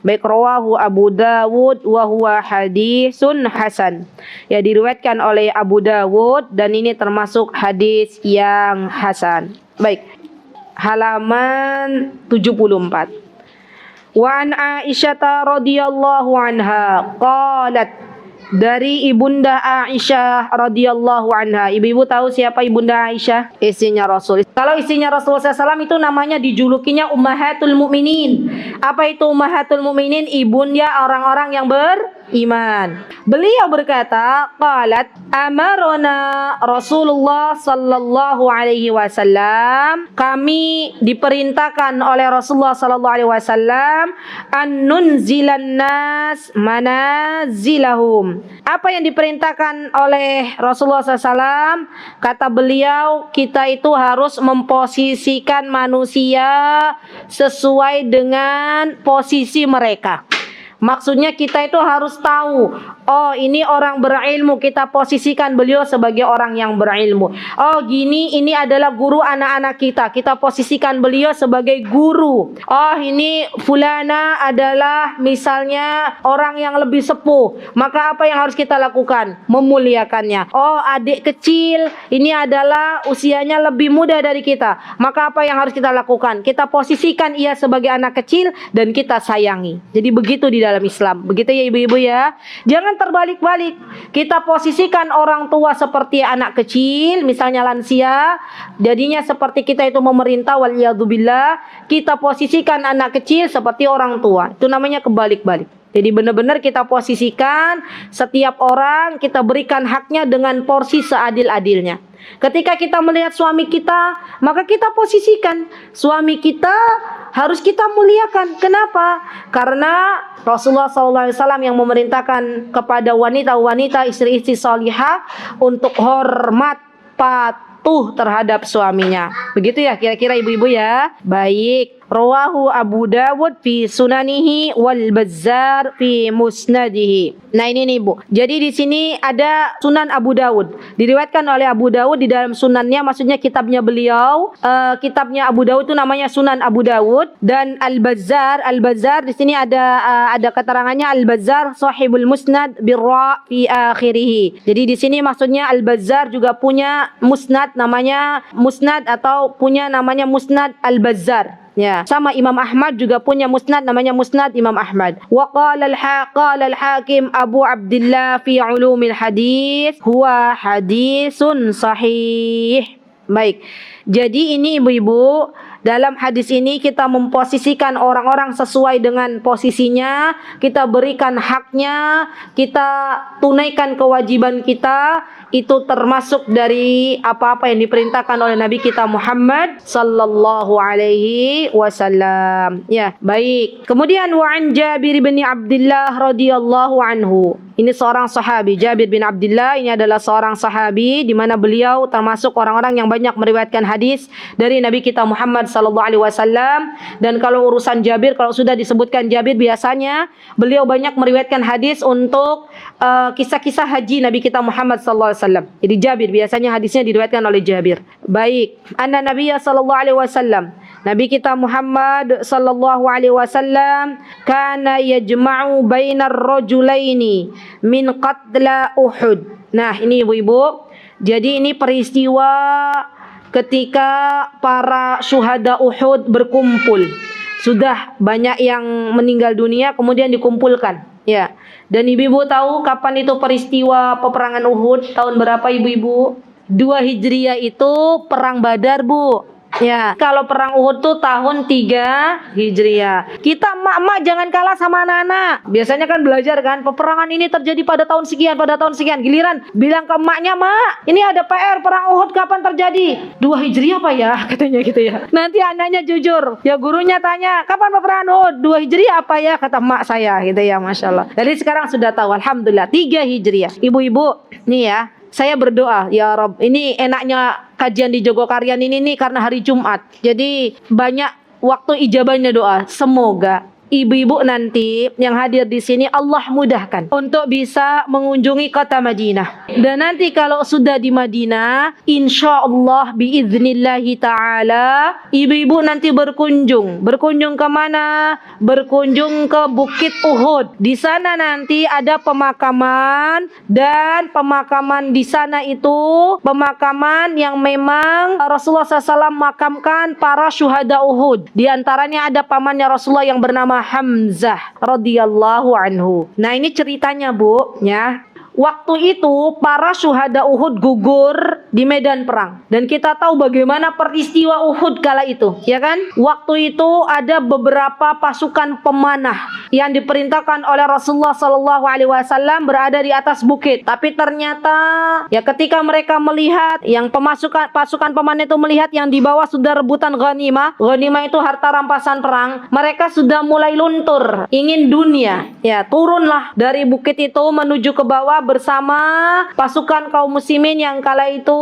Baik, rawahu Abu Dawud wa huwa hadisun hasan. Ya, diriwayatkan oleh Abu Dawud dan ini termasuk hadis yang hasan. Baik. Halaman 74. Wa an Aisyah radhiyallahu anha qalat, dari ibunda Aisyah radhiyallahu anha. Ibu-ibu tahu siapa ibunda Aisyah? Istrinya Rasul. Kalau istrinya Rasulullah SAW itu namanya dijulukinya Ummahatul Mukminin. Apa itu Ummahatul Mukminin? Ibunda orang-orang yang beriman. Beliau berkata, qalat amarona Rasulullah sallallahu alaihi wasallam, kami diperintahkan oleh Rasulullah sallallahu alaihi wasallam an nunzilan nas manazilahum. Apa yang diperintahkan oleh Rasulullah SAW? Kata beliau, kita itu harus memposisikan manusia sesuai dengan posisi mereka. Maksudnya kita itu harus tahu, oh ini orang berilmu, kita posisikan beliau sebagai orang yang berilmu. Oh gini, ini adalah guru anak-anak kita, kita posisikan beliau sebagai guru. Oh ini fulana adalah misalnya orang yang lebih sepuh, maka apa yang harus kita lakukan? Memuliakannya. Oh adik kecil, ini adalah usianya lebih muda dari kita, maka apa yang harus kita lakukan? Kita posisikan ia sebagai anak kecil dan kita sayangi. Jadi begitu di dalam Islam. Begitu ya ibu-ibu ya. Jangan terbalik-balik. Kita posisikan orang tua seperti anak kecil, misalnya lansia, jadinya seperti kita itu memerintah, waliyadzubillah. Kita posisikan anak kecil seperti orang tua. Itu namanya kebalik-balik. Jadi benar-benar kita posisikan setiap orang, kita berikan haknya dengan porsi seadil-adilnya. Ketika kita melihat suami kita, maka kita posisikan suami kita harus kita muliakan. Kenapa? Karena Rasulullah SAW yang memerintahkan kepada wanita-wanita, istri-istri salihah untuk hormat, patuh terhadap suaminya. Begitu ya kira-kira ibu-ibu ya. Baik. Rawahu Abu Dawud fi sunanihi wal Bazzar fi musnadihi. Nah ini nih Bu. Jadi di sini ada Sunan Abu Dawud. Diriwayatkan oleh Abu Dawud di dalam sunannya, maksudnya kitabnya beliau. Kitabnya Abu Dawud itu namanya Sunan Abu Dawud, dan Al Bazzar. Al Bazzar di sini ada keterangannya Al Bazzar sahibul musnad birra fi akhirih. Jadi di sini maksudnya Al Bazzar juga punya musnad namanya musnad, atau punya namanya Musnad Al Bazzar. Ya, sama Imam Ahmad juga punya musnad namanya Musnad Imam Ahmad. Wa qala al-Hakim Abu Abdullah fi ulumil hadis huwa hadisun sahih. Baik. Jadi ini ibu-ibu, dalam hadis ini kita memposisikan orang-orang sesuai dengan posisinya, kita berikan haknya, kita tunaikan kewajiban kita. Itu termasuk dari apa-apa yang diperintahkan oleh Nabi kita Muhammad sallallahu alaihi wasallam. Ya, baik. Kemudian wa an Jabir bin Abdullah radhiyallahu anhu. Ini seorang sahabi, Jabir bin Abdullah. Ini adalah seorang sahabi di mana beliau termasuk orang-orang yang banyak meriwayatkan hadis dari Nabi kita Muhammad sallallahu alaihi wasallam. Dan kalau urusan Jabir, kalau sudah disebutkan Jabir, biasanya beliau banyak meriwayatkan hadis untuk kisah-kisah haji Nabi kita Muhammad sallallahu alaihi wasallam. Jadi Jabir biasanya hadisnya diriwayatkan oleh Jabir. Baik, anna Nabiya sallallahu alaihi wasallam, Nabi kita Muhammad sallallahu alaihi wasallam kana yajma'u bainar rajulaini min qatla Uhud. Nah, ini ibu-ibu. Jadi ini peristiwa ketika para syuhada Uhud berkumpul. Sudah banyak yang meninggal dunia kemudian dikumpulkan. Ya. Dan ibu-ibu tahu kapan itu peristiwa peperangan Uhud? Tahun berapa ibu-ibu? 2 Hijriah itu perang Badar, Bu. Ya, kalau perang Uhud tuh tahun 3 Hijriah. Kita emak-emak jangan kalah sama anak-anak. Biasanya kan belajar kan, peperangan ini terjadi pada tahun sekian, pada tahun sekian. Giliran bilang ke emaknya, "Mak, ini ada PR, perang Uhud kapan terjadi?" 2 Hijriah apa ya? Katanya gitu ya. Nanti anaknya jujur. Ya gurunya tanya, "Kapan peperangan Uhud?" 2 Hijriah apa ya? Kata emak saya gitu ya, Masya Allah. Jadi sekarang sudah tahu, alhamdulillah 3 Hijriah. Ibu-ibu, nih ya, saya berdoa, ya Rob, ini enaknya kajian di Jogokarian ini nih karena hari Jumat. Jadi banyak waktu ijabahnya doa. Semoga ibu-ibu nanti yang hadir di sini Allah mudahkan untuk bisa mengunjungi kota Madinah. Dan nanti kalau sudah di Madinah, insya Allah biiznillahi ta'ala, ibu-ibu nanti berkunjung. Berkunjung ke mana? Berkunjung ke Bukit Uhud. Di sana nanti ada pemakaman, dan pemakaman di sana itu pemakaman yang memang Rasulullah SAW makamkan para syuhada Uhud. Di antaranya ada pamannya Rasulullah yang bernama Hamzah radhiyallahu anhu. Nah, ini ceritanya, Bu, ya. Waktu itu para syuhada Uhud gugur di medan perang. Dan kita tahu bagaimana peristiwa Uhud kala itu, ya kan? Waktu itu ada beberapa pasukan pemanah yang diperintahkan oleh Rasulullah SAW berada di atas bukit. Tapi ternyata ya ketika mereka melihat yang pasukan pemanah itu melihat yang di bawah sudah rebutan ghanimah. Ghanimah itu harta rampasan perang. Mereka sudah mulai luntur, ingin dunia. Ya, turunlah dari bukit itu menuju ke bawah bersama pasukan kaum muslimin yang kala itu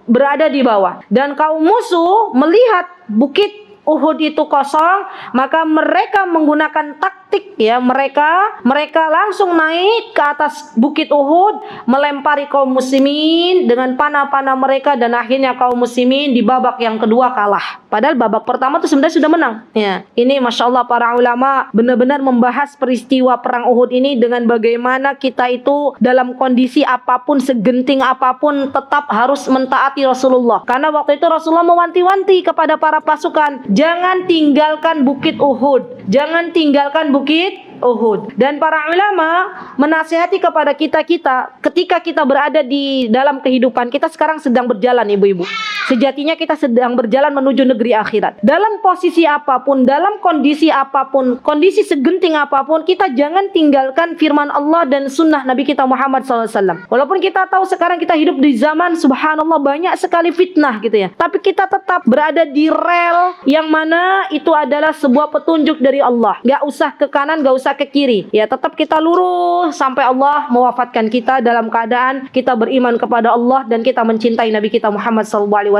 berada di bawah. Dan kaum musuh melihat bukit Uhud itu kosong, maka mereka menggunakan taktik, ya, mereka langsung naik ke atas bukit Uhud, melempari kaum muslimin dengan panah-panah mereka, dan akhirnya kaum muslimin di babak yang kedua kalah. Padahal babak pertama itu sebenarnya sudah menang. Ya, ini masya Allah para ulama benar-benar membahas peristiwa perang Uhud ini dengan bagaimana kita itu dalam kondisi apapun, segenting apapun, tetap harus mentaati Rasulullah. Karena waktu itu Rasulullah mewanti-wanti kepada para pasukan, jangan tinggalkan bukit Uhud. Jangan tinggalkan bukit Uhud. Dan para ulama menasihati kepada kita ketika kita berada di dalam kehidupan kita sekarang sedang berjalan, ibu-ibu. Sejatinya kita sedang berjalan menuju negeri akhirat. Dalam posisi apapun, dalam kondisi apapun, kondisi segenting apapun, kita jangan tinggalkan firman Allah dan sunnah Nabi kita Muhammad SAW. Walaupun kita tahu sekarang kita hidup di zaman subhanallah banyak sekali fitnah gitu ya, tapi kita tetap berada di rel yang mana itu adalah sebuah petunjuk dari Allah. Gak usah ke kanan, gak usah ke kiri. Ya, tetap kita lurus sampai Allah mewafatkan kita dalam keadaan kita beriman kepada Allah dan kita mencintai Nabi kita Muhammad SAW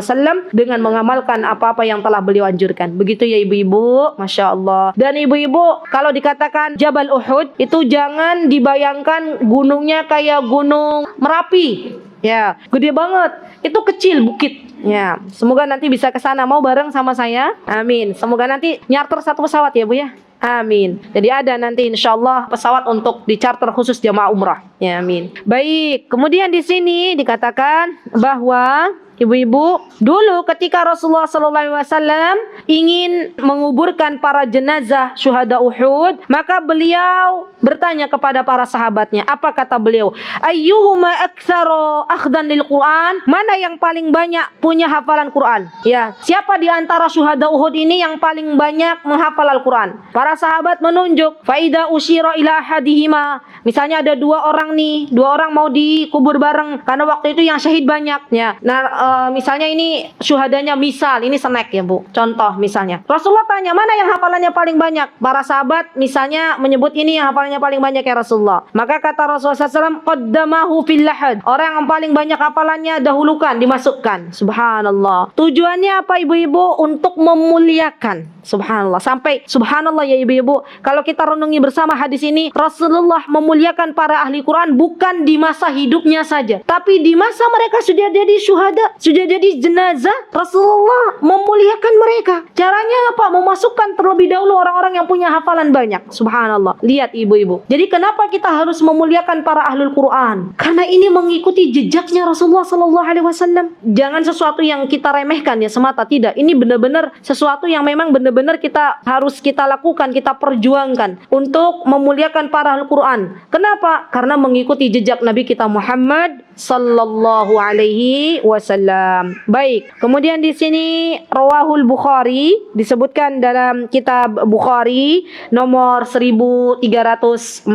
dengan mengamalkan apa-apa yang telah beliau anjurkan. Begitu ya ibu-ibu, masya Allah. Dan ibu-ibu, kalau dikatakan Jabal Uhud itu jangan dibayangkan gunungnya kayak gunung Merapi. Ya, gede banget. Itu kecil bukit. Ya, semoga nanti bisa ke sana. Mau bareng sama saya? Amin. Semoga nanti nyarter satu pesawat ya, Bu ya. Amin. Jadi ada nanti insyaallah pesawat untuk dicharter khusus jamaah umrah. Ya, amin. Baik. Kemudian di sini dikatakan bahwa ibu-ibu, dulu ketika Rasulullah SAW ingin menguburkan para jenazah syuhada Uhud, maka beliau bertanya kepada para sahabatnya. Apa kata beliau? Ayyuhuma aktsaru akhdan lil Quran? Mana yang paling banyak punya hafalan Quran? Ya, siapa di antara syuhada Uhud ini yang paling banyak menghafal Al-Quran? Para sahabat menunjuk. Faida usyira ila ahadihima. Misalnya ada dua orang nih, dua orang mau dikubur bareng karena waktu itu yang syahid banyak. Ya, nah misalnya ini syuhadanya, misal ini snack ya Bu, contoh misalnya Rasulullah tanya mana yang hafalannya paling banyak. Para sahabat misalnya menyebut ini yang hafalannya paling banyak ya Rasulullah. Maka kata Rasulullah SAW, qaddamahu fil lahad, orang yang paling banyak hafalannya dahulukan, dimasukkan. Subhanallah. Tujuannya apa ibu-ibu? Untuk memuliakan. Subhanallah. Sampai subhanallah ya ibu-ibu, kalau kita renungi bersama hadis ini, Rasulullah memuliakan para ahli Quran bukan di masa hidupnya saja, tapi di masa mereka sudah jadi syuhada, sudah jadi jenazah. Rasulullah memuliakan mereka. Caranya apa? Memasukkan terlebih dahulu orang-orang yang punya hafalan banyak. Subhanallah. Lihat ibu-ibu. Jadi kenapa kita harus memuliakan para ahlul Quran? Karena ini mengikuti jejaknya Rasulullah SAW. Jangan sesuatu yang kita remehkan ya semata, tidak. Ini benar-benar sesuatu yang memang benar-benar kita harus kita lakukan, kita perjuangkan untuk memuliakan para ahlul Quran. Kenapa? Karena mengikuti jejak Nabi kita Muhammad sallallahu alaihi wasallam. Baik. Kemudian di sini rawahul Bukhari, disebutkan dalam kitab Bukhari nomor 1343,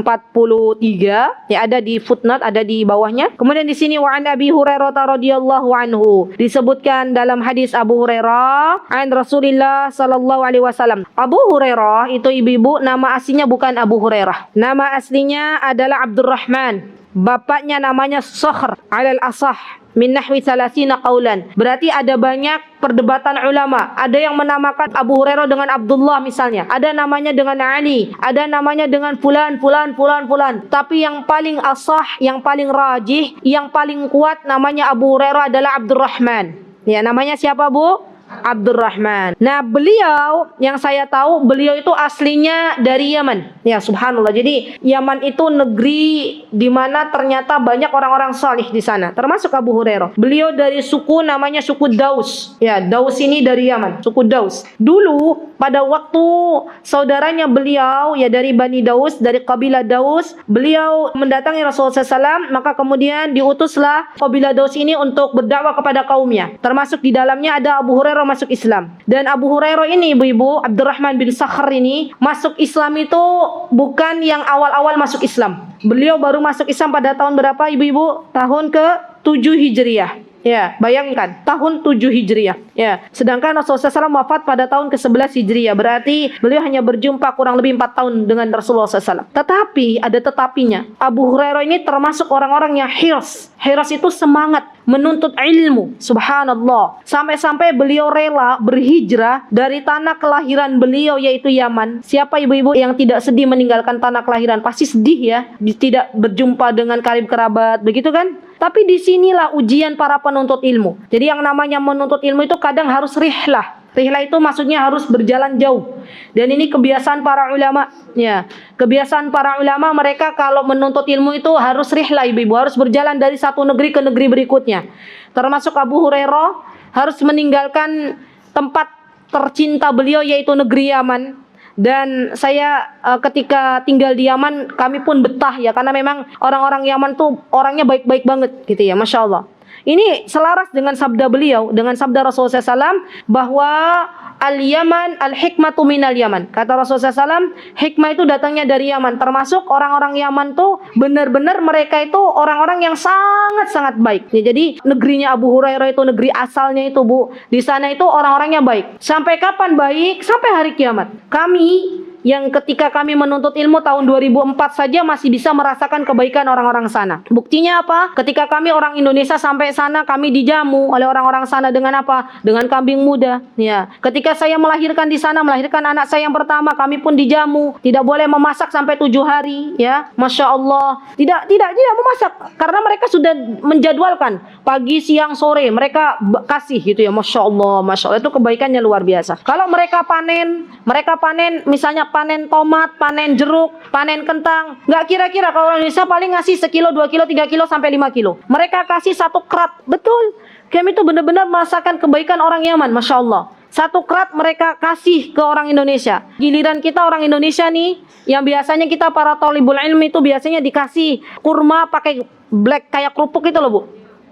ya ada di footnote, ada di bawahnya. Kemudian di sini wa an Abi Hurairah radhiyallahu anhu, disebutkan dalam hadis Abu Hurairah an Rasulillah sallallahu alaihi wasallam. Abu Hurairah itu ibu-ibu nama aslinya bukan Abu Hurairah. Nama aslinya adalah Abdurrahman Bapaknya namanya Sakhr alal asah min nahwi 30 qaulan. Berarti ada banyak perdebatan ulama. Ada yang menamakan Abu Hurairah dengan Abdullah misalnya. Ada namanya dengan Ali, ada namanya dengan fulan. Tapi yang paling asah, yang paling rajih, yang paling kuat namanya Abu Hurairah adalah Abdurrahman. Ya, namanya siapa, Bu? Abdurrahman. Nah, beliau yang saya tahu beliau itu aslinya dari Yaman. Ya, subhanallah. Jadi Yaman itu negeri di mana ternyata banyak orang-orang salih di sana, termasuk Abu Hurairah. Beliau dari suku namanya suku Daus. Ya, Daus ini dari Yaman, suku Daus. Dulu pada waktu saudaranya beliau ya dari Bani Daus, dari kabilah Daus, beliau mendatangi Rasulullah SAW, maka kemudian diutuslah kabilah Daus ini untuk berdakwah kepada kaumnya. Termasuk di dalamnya ada Abu Hurairah masuk Islam. Dan Abu Hurairah ini, ibu-ibu, Abdurrahman bin Sakhr ini masuk Islam itu bukan yang awal-awal masuk Islam. Beliau baru masuk Islam pada tahun berapa, ibu-ibu? Tahun ke-7 Hijriah. Ya, bayangkan, tahun 7 Hijriah. Ya, sedangkan Rasulullah SAW wafat pada tahun ke-11 Hijriah. Berarti beliau hanya berjumpa kurang lebih 4 tahun dengan Rasulullah SAW. Tetapi, ada tetapinya. Abu Hurairah ini termasuk orang-orang yang hirs. Hirs itu semangat menuntut ilmu. Subhanallah. Sampai-sampai beliau rela berhijrah dari tanah kelahiran beliau, yaitu Yaman. Siapa ibu-ibu yang tidak sedih meninggalkan tanah kelahiran? Pasti sedih ya. Tidak berjumpa dengan karib kerabat. Begitu kan? Tapi disinilah ujian para penuntut ilmu. Jadi yang namanya menuntut ilmu itu kadang harus rihlah. Rihlah itu maksudnya harus berjalan jauh. Dan ini kebiasaan para ulama. Ya, kebiasaan para ulama, mereka kalau menuntut ilmu itu harus rihlah, ibu-ibu. Harus berjalan dari satu negeri ke negeri berikutnya. Termasuk Abu Hurairah harus meninggalkan tempat tercinta beliau, yaitu negeri Yaman. Dan saya ketika tinggal di Yaman, kami pun betah ya, karena memang orang-orang Yaman tuh orangnya baik-baik banget gitu ya, Masya Allah. Ini selaras dengan sabda beliau, dengan sabda Rasulullah SAW, bahwa al-Yaman al-hikmatu minal Yaman. Kata Rasulullah SAW, hikmah itu datangnya dari Yaman. Termasuk orang-orang Yaman tuh benar-benar mereka itu orang-orang yang sangat-sangat baik. Ya, jadi negerinya Abu Hurairah itu negeri asalnya itu, Bu. Di sana itu orang-orangnya baik. Sampai kapan baik? Sampai hari kiamat. Kami yang ketika kami menuntut ilmu tahun 2004 saja masih bisa merasakan kebaikan orang-orang sana. Buktinya apa? Ketika kami orang Indonesia sampai sana, kami dijamu oleh orang-orang sana dengan apa? Dengan kambing muda. Ya. Ketika saya melahirkan di sana, melahirkan anak saya yang pertama, kami pun dijamu. Tidak boleh memasak sampai 7 hari. Ya, Masya Allah. Tidak memasak, karena mereka sudah menjadwalkan pagi, siang, sore. Mereka kasih gitu ya. Masya Allah, Masya Allah. Itu kebaikannya luar biasa. Kalau mereka panen misalnya panen tomat, panen jeruk, panen kentang. Nggak kira-kira kalau orang Indonesia paling ngasih sekilo, 2 kilo, 3 kilo, sampai 5 kilo. Mereka kasih 1 krat. Betul. Kami itu benar-benar merasakan kebaikan orang Yaman. Masya Allah. 1 krat mereka kasih ke orang Indonesia. Giliran kita orang Indonesia nih, yang biasanya kita para thalibul ilmi itu biasanya dikasih kurma pakai black kayak kerupuk itu loh, Bu.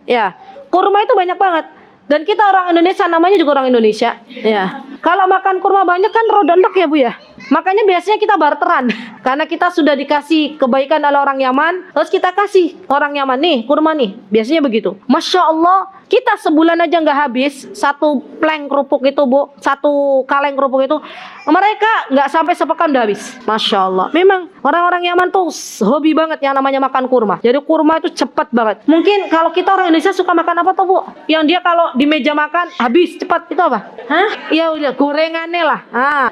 Ya, kurma itu banyak banget. Dan kita orang Indonesia, namanya juga orang Indonesia. Ya. Kalau makan kurma banyak kan rodondok ya, Bu ya. Makanya biasanya kita barteran. Karena kita sudah dikasih kebaikan oleh orang Yaman, terus kita kasih orang Yaman nih, kurma nih. Biasanya begitu. Masya Allah, kita sebulan aja nggak habis 1 pleng kerupuk itu, Bu. 1 kaleng kerupuk itu. Mereka nggak sampai sepekan udah habis. Masya Allah. Memang orang-orang Yaman tuh hobi banget yang namanya makan kurma. Jadi kurma itu cepat banget. Mungkin kalau kita orang Indonesia suka makan apa tuh, Bu? Yang dia kalau di meja makan habis cepat, itu apa? Hah? Ya udah, gorengannya lah.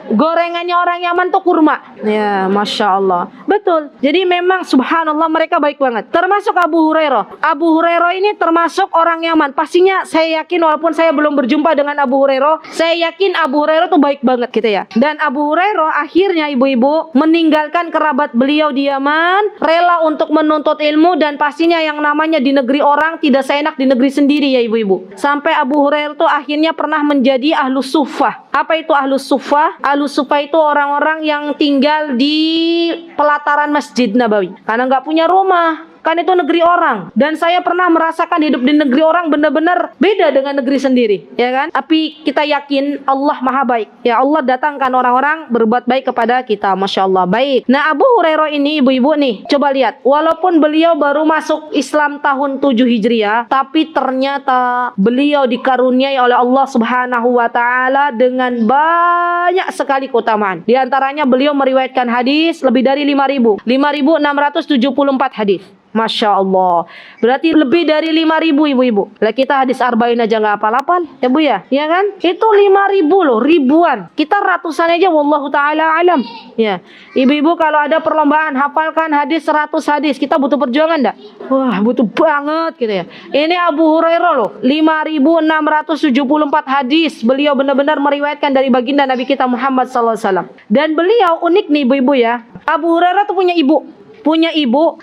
Gorengannya orang Yaman tuh kurma. Ya, Masya Allah. Betul. Jadi memang subhanallah mereka baik banget. Termasuk Abu Hurairah. Abu Hurairah ini termasuk orang Yaman. Pastinya saya yakin, walaupun saya belum berjumpa dengan Abu Hurairah, saya yakin Abu Hurairah tuh baik banget gitu ya. Dan Abu Hurairah akhirnya, ibu-ibu, meninggalkan kerabat beliau di Yaman, rela untuk menuntut ilmu, dan pastinya yang namanya di negeri orang tidak seenak di negeri sendiri ya, ibu-ibu. Sampai Abu Hurairah tuh akhirnya pernah menjadi ahlus suffah. Apa itu ahlus suffah? Ahlus suffah itu orang-orang yang tinggal di pelataran Masjid Nabawi, karena nggak punya rumah. Kan itu negeri orang. Dan saya pernah merasakan hidup di negeri orang benar-benar beda dengan negeri sendiri, ya kan? Tapi kita yakin Allah Maha baik. Ya, Allah datangkan orang-orang berbuat baik kepada kita. Masya Allah, baik. Nah, Abu Hurairah ini, ibu-ibu nih, coba lihat. Walaupun beliau baru masuk Islam tahun 7 Hijriah, tapi ternyata beliau dikaruniai oleh Allah Subhanahu wa taala dengan banyak sekali keutamaan. Di antaranya beliau meriwayatkan hadis lebih dari 5.674 hadis. Masya Allah. Berarti lebih dari 5.000 ibu-ibu. Lah kita hadis arba'in aja nggak hafal-hafal, ya Bu ya? Ya kan? Itu 5.000 loh, ribuan. Kita ratusan aja, wallahu taala alam. Ya. Ibu-ibu kalau ada perlombaan hafalkan hadis 100 hadis, kita butuh perjuangan enggak? Wah, butuh banget gitu ya. Ini Abu Hurairah loh, 5.674 hadis. Beliau benar-benar meriwayatkan dari baginda Nabi kita Muhammad sallallahu alaihi wasallam. Dan beliau unik nih ibu-ibu ya. Abu Hurairah tuh punya ibu.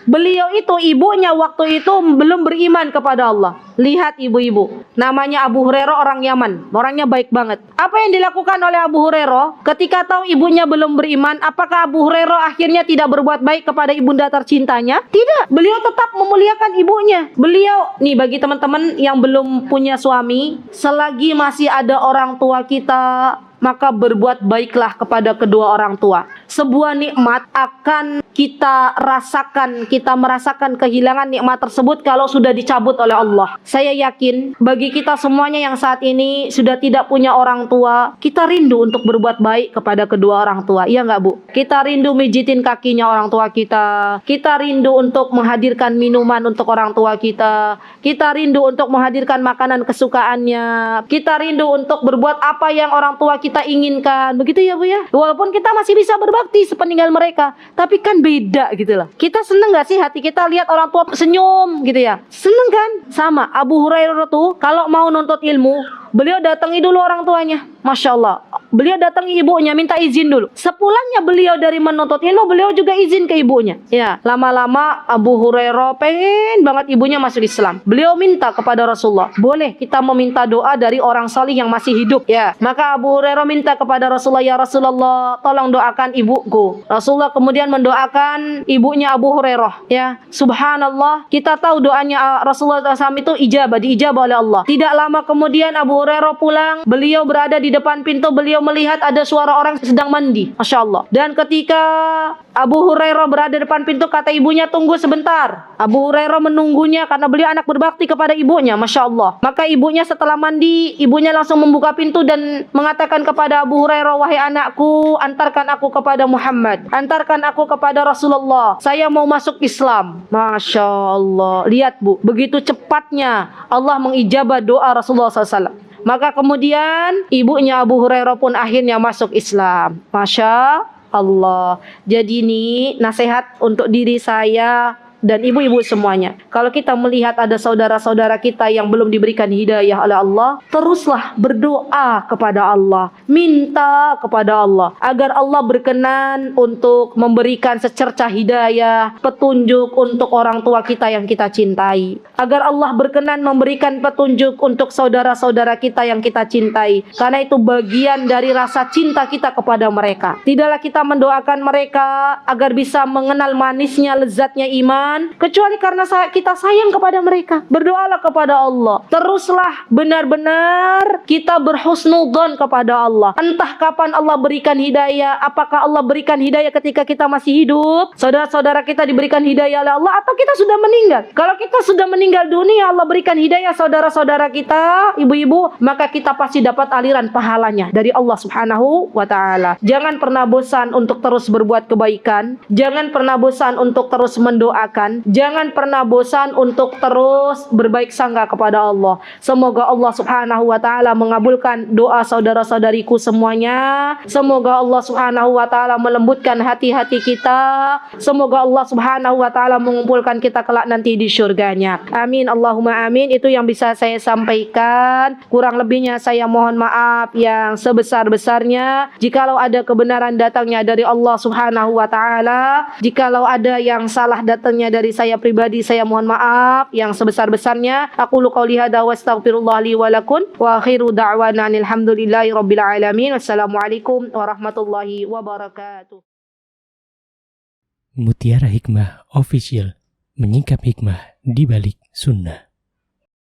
Beliau itu ibunya waktu itu belum beriman kepada Allah. Lihat ibu-ibu, namanya Abu Hurairah, orang Yaman, orangnya baik banget. Apa yang dilakukan oleh Abu Hurairah ketika tahu ibunya belum beriman? Apakah Abu Hurairah akhirnya tidak berbuat baik kepada ibunda tercintanya? Tidak, beliau tetap memuliakan ibunya. Beliau, nih bagi teman-teman yang belum punya suami, selagi masih ada orang tua kita, maka berbuat baiklah kepada kedua orang tua. Sebuah nikmat akan kita rasakan, kita merasakan kehilangan nikmat tersebut kalau sudah dicabut oleh Allah. Saya yakin bagi kita semuanya yang saat ini sudah tidak punya orang tua, kita rindu untuk berbuat baik kepada kedua orang tua. Iya nggak Bu? Kita rindu mijitin kakinya orang tua kita. Kita rindu untuk menghadirkan minuman untuk orang tua kita. Kita rindu untuk menghadirkan makanan kesukaannya. Kita rindu untuk berbuat apa yang orang tua kita inginkan. Begitu ya Bu ya? Walaupun kita masih bisa berbakti sepeninggal mereka, tapi kan beda gitu loh. Kita seneng gak sih hati kita lihat orang tua senyum gitu ya? Seneng kan? Sama Abu Hurairah tuh kalau mau nuntut ilmu, beliau datangi dulu orang tuanya. Masya Allah. Beliau datangi ibunya, minta izin dulu. Sepulangnya beliau dari menuntut ilmu, beliau juga izin ke ibunya. Ya, lama-lama Abu Hurairah pengen banget ibunya masuk Islam. Beliau minta kepada Rasulullah, boleh kita meminta doa dari orang salih yang masih hidup. Ya, maka Abu Hurairah minta kepada Rasulullah, ya Rasulullah, tolong doakan ibuku. Rasulullah kemudian mendoakan ibunya Abu Hurairah. Ya, subhanallah, kita tahu doanya Rasulullah SAW itu diijabah oleh Allah. Tidak lama kemudian Abu Hurairah pulang, beliau berada di depan pintu, beliau melihat ada suara orang sedang mandi. Masya Allah. Dan ketika Abu Hurairah berada di depan pintu, kata ibunya, tunggu sebentar. Abu Hurairah menunggunya karena beliau anak berbakti kepada ibunya. Masya Allah. Maka ibunya setelah mandi, ibunya langsung membuka pintu dan mengatakan kepada Abu Hurairah, wahai anakku, antarkan aku kepada Muhammad, antarkan aku kepada Rasulullah, saya mau masuk Islam. Masya Allah. Lihat Bu, begitu cepatnya Allah mengijabah doa Rasulullah SAW. Maka kemudian ibunya Abu Hurairah pun akhirnya masuk Islam. Masya Allah. Jadi ini nasihat untuk diri saya dan ibu-ibu semuanya. Kalau kita melihat ada saudara-saudara kita yang belum diberikan hidayah oleh Allah, teruslah berdoa kepada Allah, minta kepada Allah agar Allah berkenan untuk memberikan secercah hidayah, petunjuk untuk orang tua kita yang kita cintai, agar Allah berkenan memberikan petunjuk untuk saudara-saudara kita yang kita cintai, karena itu bagian dari rasa cinta kita kepada mereka. Tidaklah kita mendoakan mereka agar bisa mengenal manisnya, lezatnya iman, kecuali karena kita sayang kepada mereka. Berdoalah kepada Allah. Teruslah benar-benar kita berhusnudzon kepada Allah. Entah kapan Allah berikan hidayah. Apakah Allah berikan hidayah ketika kita masih hidup, saudara-saudara kita diberikan hidayah oleh Allah, atau kita sudah meninggal. Kalau kita sudah meninggal dunia, Allah berikan hidayah saudara-saudara kita, ibu-ibu, maka kita pasti dapat aliran pahalanya dari Allah Subhanahu wa ta'ala. Jangan pernah bosan untuk terus berbuat kebaikan. Jangan pernah bosan untuk terus mendoakan. Jangan pernah bosan untuk terus berbaik sangka kepada Allah. Semoga Allah Subhanahu wa ta'ala mengabulkan doa saudara-saudariku semuanya. Semoga Allah Subhanahu wa ta'ala melembutkan hati-hati kita. Semoga Allah Subhanahu wa ta'ala mengumpulkan kita kelak nanti di syurganya. Amin Allahumma amin. Itu yang bisa saya sampaikan. Kurang lebihnya saya mohon maaf yang sebesar-besarnya. Jikalau ada kebenaran datangnya dari Allah Subhanahu wa ta'ala, jikalau ada yang salah datangnya dari saya pribadi, saya mohon maaf yang sebesar-besarnya. Aqulu qouli hadza wa astaghfirullah li wa lakum wa akhiru da'wana alhamdulillahi rabbil alamin. Wassalamualaikum warahmatullahi wabarakatuh. Mutiara Hikmah Official, menyingkap hikmah di balik sunnah.